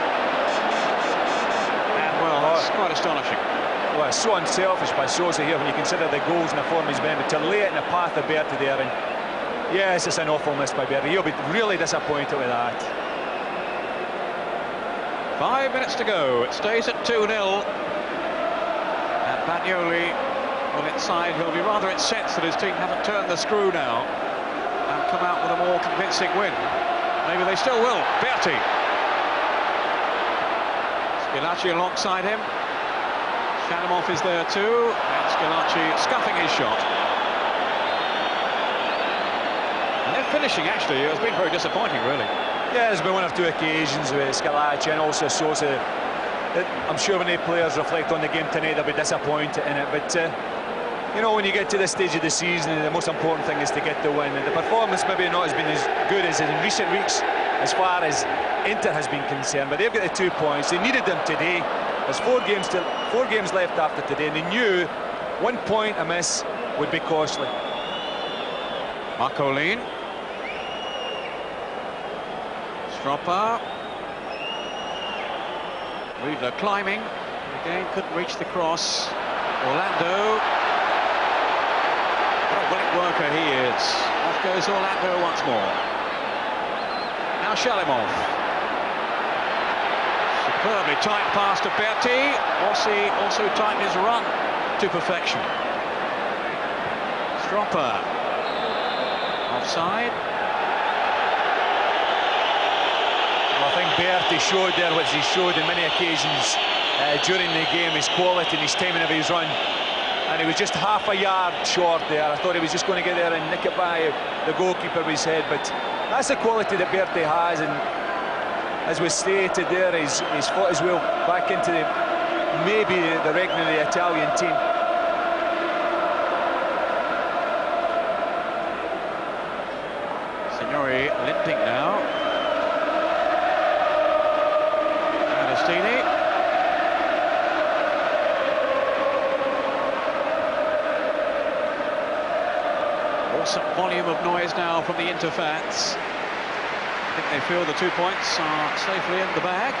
And well, that's quite astonishing. Well, it's so unselfish by Sosa here when you consider the goals and the form he's been, but to lay it in the path of Berti there, and yes, it's an awful miss by Berti. He'll be really disappointed with that. 5 minutes to go. It stays at 2-0. And Bagnoli, well, inside, he'll be rather incensed that his team haven't turned the screw now and come out with a more convincing win. Maybe they still will. Berti. Schillaci alongside him. Shalimov is there too. And Schillaci scuffing his shot. Finishing actually has been very disappointing, really. Yeah, there's been one or two occasions with Schillaci and also Sosa. I'm sure when the players reflect on the game tonight, they'll be disappointed in it. But you know, when you get to this stage of the season, the most important thing is to get the win. And the performance maybe not has been as good as in recent weeks, as far as Inter has been concerned. But they've got the 2 points. They needed them today. There's 4 games left after today, and they knew 1 point amiss would be costly. Marcolin. Stropper. Riedle climbing. Again, couldn't reach the cross. Orlando. What a willing worker he is. Off goes Orlando once more. Now Shalimov. Superbly tight pass to Berti. Also timed his run to perfection. Stropper. Offside. Well, I think Berti showed there what he showed on many occasions during the game, his quality and his timing of his run. And he was just half a yard short there. I thought he was just going to get there and nick it by the goalkeeper with his head. But that's the quality that Berti has. And as was stated there, he's fought his way back into maybe the reckoning of the Italian team. Agostini. Awesome volume of noise now from the Inter fans. I think they feel the 2 points are safely in the bag.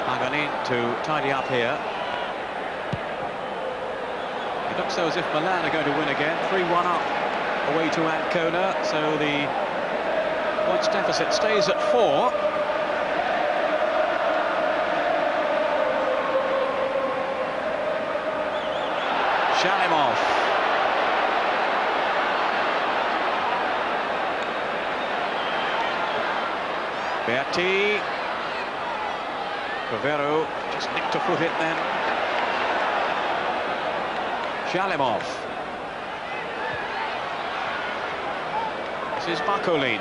Paganin to tidy up here. It looks though as if Milan are going to win again. 3-1 up away to Ancona, so the points deficit stays at 4. Shalimov. Berti. Rivero just nicked a foot in then. Shalimov. This is Barcolin.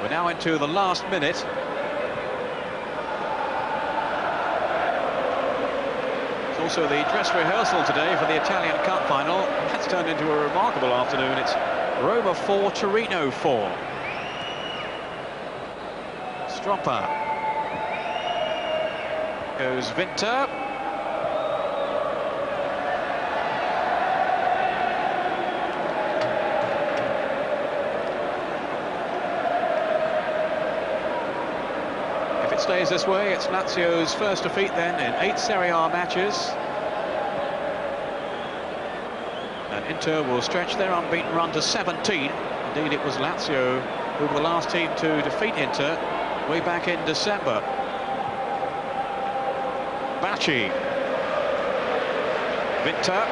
We're now into the last minute. It's also the dress rehearsal today for the Italian Cup final. That's turned into a remarkable afternoon. It's Roma 4, Torino 4. Stroppa. Goes Vinter. If it stays this way, it's Lazio's first defeat then in 8 Serie A matches. And Inter will stretch their unbeaten run to 17. Indeed, it was Lazio who were the last team to defeat Inter way back in December. Bacci. Vinter.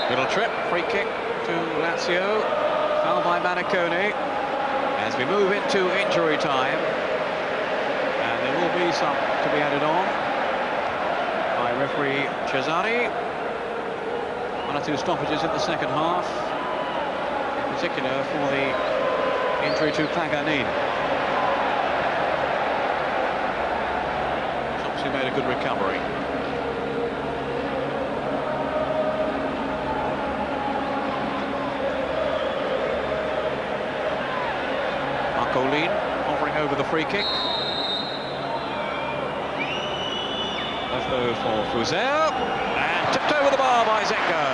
Little trip, free kick to Lazio. Foul by Manicone. As we move into injury time. And there will be some to be added on by referee Cesari. 1 or 2 stoppages in the second half. In particular for the injury to Paganin. He's obviously made a good recovery. Barcolin offering over the free kick. Left over for Fuzel. And tipped over the bar by Zenga.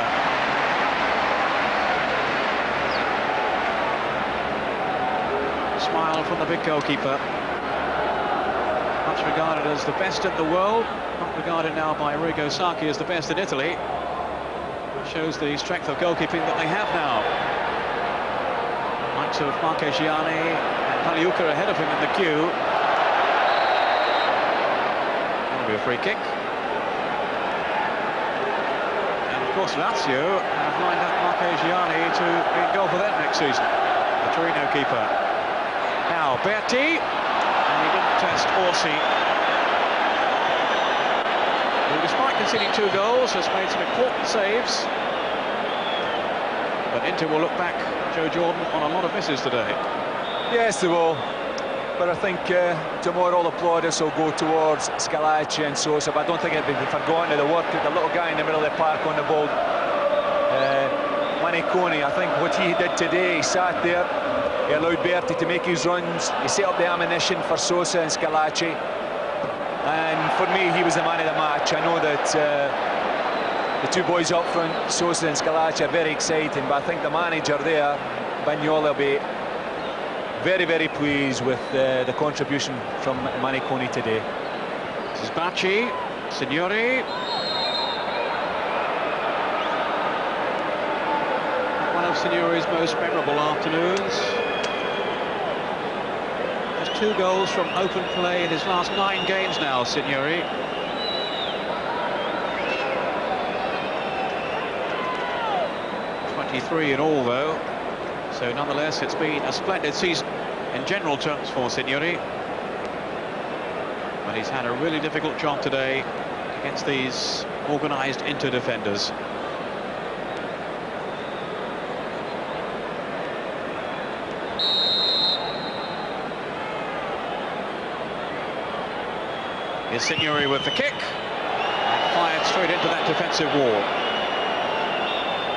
Smile from the big goalkeeper. Much regarded as the best in the world. Not regarded now by Arrigo Sacchi as the best in Italy. It shows the strength of goalkeeping that they have now. Likes of Marchegiani and Paliuca ahead of him in the queue. That'll be a free kick. And of course Lazio have lined up Marchegiani to be in goal for them next season. The Torino keeper. Now Berti, and he didn't test Orsi, who despite conceding 2 goals has made some important saves. But Inter will look back, Joe Jordan, on a lot of misses today. Yes, they will. But I think tomorrow all the plaudits will go towards Schillaci and Sosa. But I don't think it'll be forgotten of the work that the little guy in the middle of the park on the ball, Manicone. I think what he did today, he sat there, he allowed Berti to make his runs, he set up the ammunition for Sosa and Schillaci. And for me, he was the man of the match. I know that the 2 boys up front, Sosa and Schillaci, are very exciting, but I think the manager there, Bagnola, will be very, very pleased with the contribution from Manicone today. This is Bacci, Signori. One of Signori's most memorable afternoons. Just 2 goals from open play in his last 9 games now, Signori. .23 in all, though. So nonetheless, it's been a splendid season in general terms for Signori. But he's had a really difficult job today against these organised Inter defenders. Here's Signori with the kick. And fired straight into that defensive wall.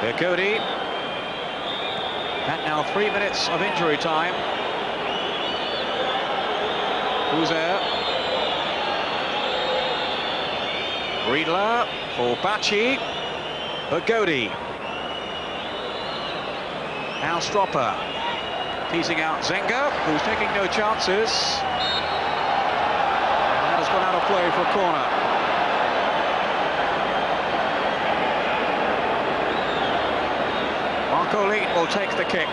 Bergomi. And now 3 minutes of injury time. Who's there? Riedle for Bacci. Bergomi. Now Stropper. Teasing out Zenga, who's taking no chances. And that has gone out of play for a corner. Will take the kick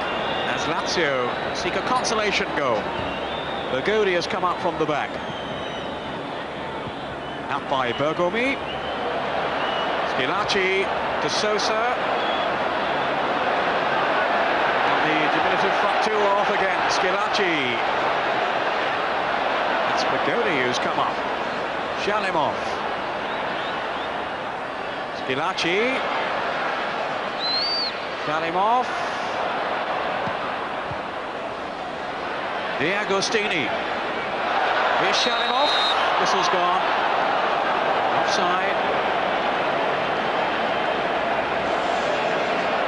as Lazio seek a consolation goal. Bergomi has come up from the back. Out by Bergomi. Schillaci to Sosa. And the diminutive front two are off again. Schillaci. That's Bergomi who's come up. Shalimov. Schillaci. Shalimov. D'Agostini. Here's Shalimov. Whistle's gone. Offside.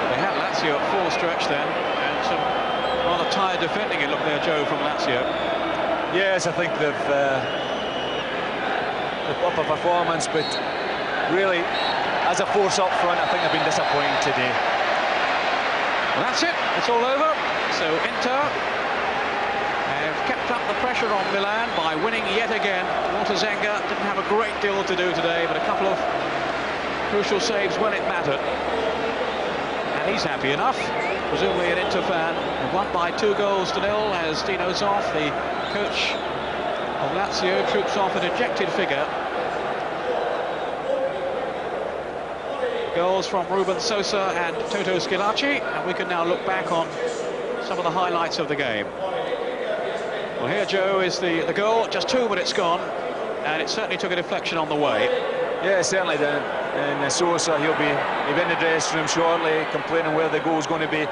They had Lazio at full stretch then, and some rather tired defending it looked there, Joe, from Lazio. Yes, I think they've up a performance, but really, as a force up front, I think they've been disappointing today. Well, that's it. It's all over. So Inter have kept up the pressure on Milan by winning yet again. Zenga didn't have a great deal to do today, but a couple of crucial saves when it mattered. And he's happy enough, presumably an Inter fan. They've won by 2-0 as Dino Zoff, the coach of Lazio, troops off a dejected figure. Goals from Ruben, Sosa and Toto Schillaci, and we can now look back on some of the highlights of the game. Well, here, Joe, is the goal, just 2 minutes gone, and it certainly took a deflection on the way. Yeah, certainly did. And Sosa, he'll be in the dressing room shortly, complaining where the goal's going to be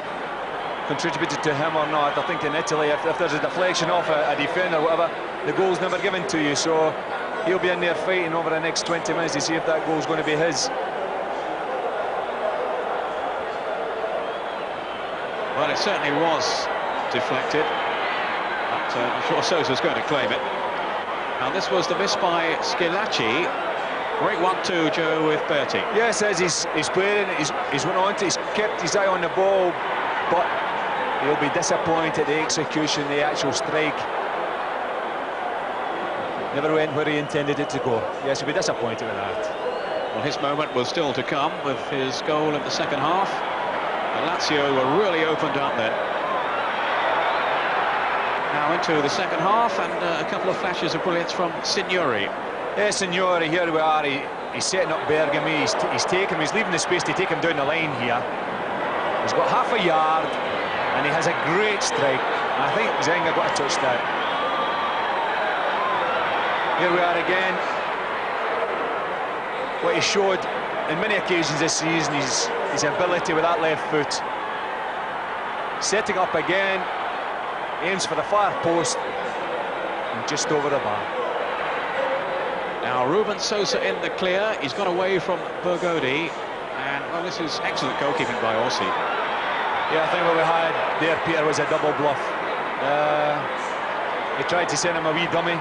contributed to him or not. I think in Italy, if there's a deflection off a defender or whatever, the goal's never given to you, so he'll be in there fighting over the next 20 minutes to see if that goal's going to be his. Well, it certainly was deflected, but I'm sure Sosa's going to claim it. Now, this was the miss by Schillaci. Great 1-2, Joe, with Berti. Yes, as he's playing, he's went on to, he's kept his eye on the ball, but he'll be disappointed at the execution, the actual strike. Never went where he intended it to go. Yes, he'll be disappointed with that. Well, his moment was still to come with his goal in the second half. And Lazio were really opened up then. Now into the second half, and a couple of flashes of brilliance from Signori. Yeah, Signori, here we are. He's setting up Bergomi. He's taking him. He's leaving the space to take him down the line here. He's got half a yard, and he has a great strike. And I think Zenga got a touch there. Here we are again. What he showed in many occasions this season, his ability with that left foot. Setting up again, aims for the far post, and just over the bar. Now Ruben Sosa in the clear. He's got away from Bergomi, and well, this is excellent goalkeeping by Orsi. Yeah, I think what we had there, Peter, was a double bluff. He tried to send him a wee dummy,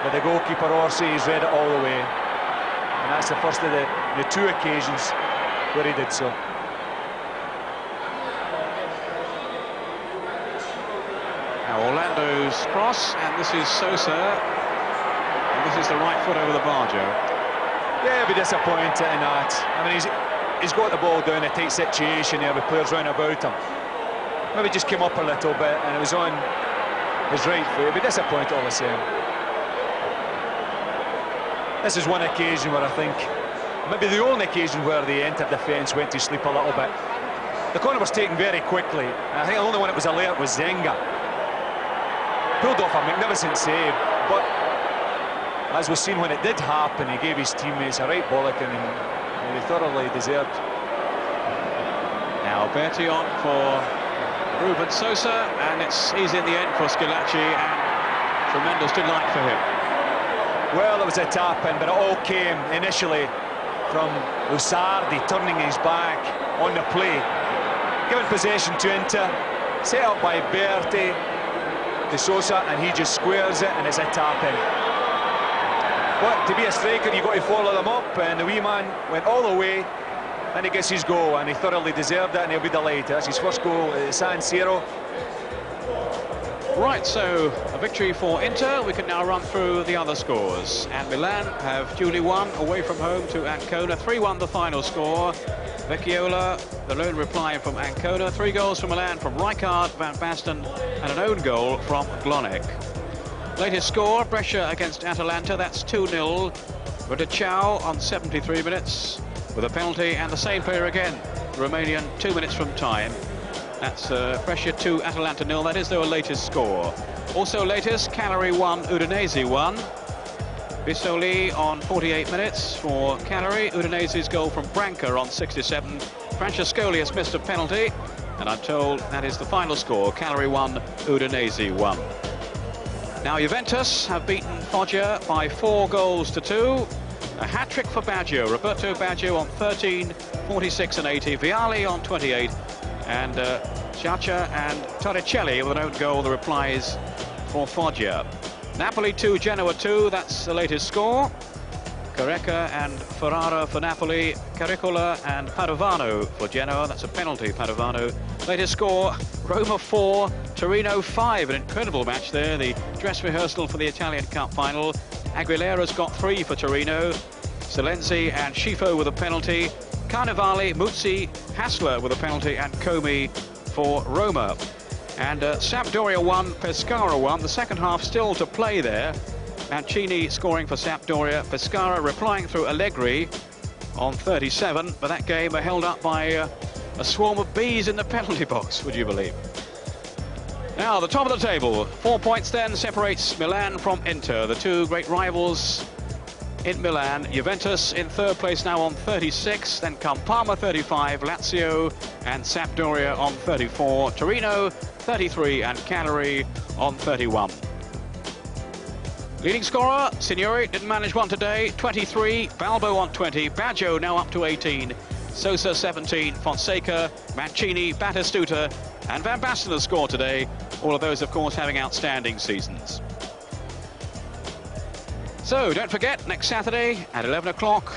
but the goalkeeper Orsi has read it all the way. And that's the first of the 2 occasions where he did so. Now Orlando's cross, and this is Sosa. And this is the right foot over the bar, Joe. Yeah, he'll be disappointed in that. I mean, he's got the ball down a tight situation here with players round about him. Maybe just came up a little bit, and it was on his right foot. He'll be disappointed all the same. This is one occasion where I think, maybe the only occasion where the Inter defence went to sleep a little bit. The corner was taken very quickly. I think the only one that was alert was Zenga. Pulled off a magnificent save, but as was seen when it did happen, he gave his teammates a right bollocking, and he thoroughly deserved. Now Berti on for Ruben Sosa, and it's easy in the end for Schillaci, and tremendous delight for him. Well, it was a tap-in, but it all came initially from Usardi turning his back on the play. Given possession to Inter, set up by Berti to Sosa, and he just squares it, and it's a tap-in. But to be a striker, you've got to follow them up, and the wee man went all the way, and he gets his goal, and he thoroughly deserved it, and he'll be delighted. That's his first goal at San Siro. Right, so a victory for Inter. We can now run through the other scores. And Milan have duly won away from home to Ancona. 3-1 the final score. Vecchiola, the lone reply from Ancona. 3 goals from Milan from Rijkaard, Van Basten, and an own goal from Glonek. Latest score, Brescia against Atalanta, that's 2-0. Rodicao on 73 minutes with a penalty, and the same player again, the Romanian, 2 minutes from time. That's Brescia 2, Atalanta 0. That is their latest score. Also latest, Cagliari 1, Udinese 1. Bissoli on 48 minutes for Cagliari. Udinese's goal from Branca on 67. Francescoli has missed a penalty, and I'm told that is the final score. Cagliari 1, Udinese 1. Now Juventus have beaten Foggia by 4 goals to 2. A hat-trick for Baggio. Roberto Baggio on 13, 46 and 80. Vialli on 28. And Schillaci and Torricelli with an own goal, the replies for Foggia. Napoli 2, Genoa 2, that's the latest score. Careca and Ferrara for Napoli, Caricola and Padovano for Genoa, that's a penalty, Padovano. Latest score, Roma 4, Torino 5, an incredible match there, the dress rehearsal for the Italian Cup final. Aguilera's got 3 for Torino, Silenzi and Schifo with a penalty. Carnevale, Muzzi, Hassler with a penalty, and Comey for Roma. And Sampdoria 1, Pescara 1. The second half still to play there. Mancini scoring for Sampdoria. Pescara replying through Allegri on 37. But that game held up by a swarm of bees in the penalty box, would you believe? Now, the top of the table. 4 points then separates Milan from Inter, the 2 great rivals in Milan. Juventus in 3rd place now on 36, then come Parma 35, Lazio and Sampdoria on 34, Torino 33 and Cagliari on 31. Leading scorer, Signori, didn't manage one today, 23, Balbo on 20, Baggio now up to 18, Sosa 17, Fonseca, Mancini, Battistuta and Van Basten has scored today, all of those of course having outstanding seasons. So, don't forget, next Saturday at 11 o'clock,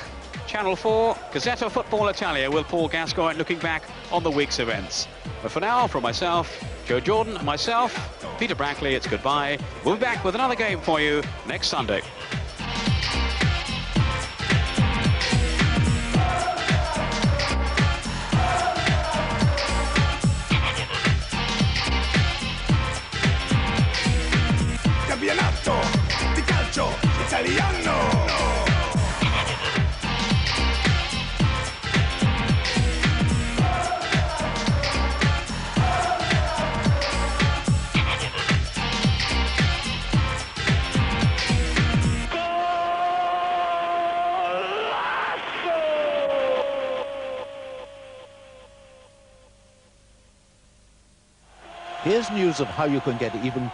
Channel 4, Gazzetta Football Italia with Paul Gascoigne looking back on the week's events. But for now, from myself, Joe Jordan, and myself, Peter Brackley, it's goodbye. We'll be back with another game for you next Sunday. Campionato di calcio italiano. Here's news of how you can get even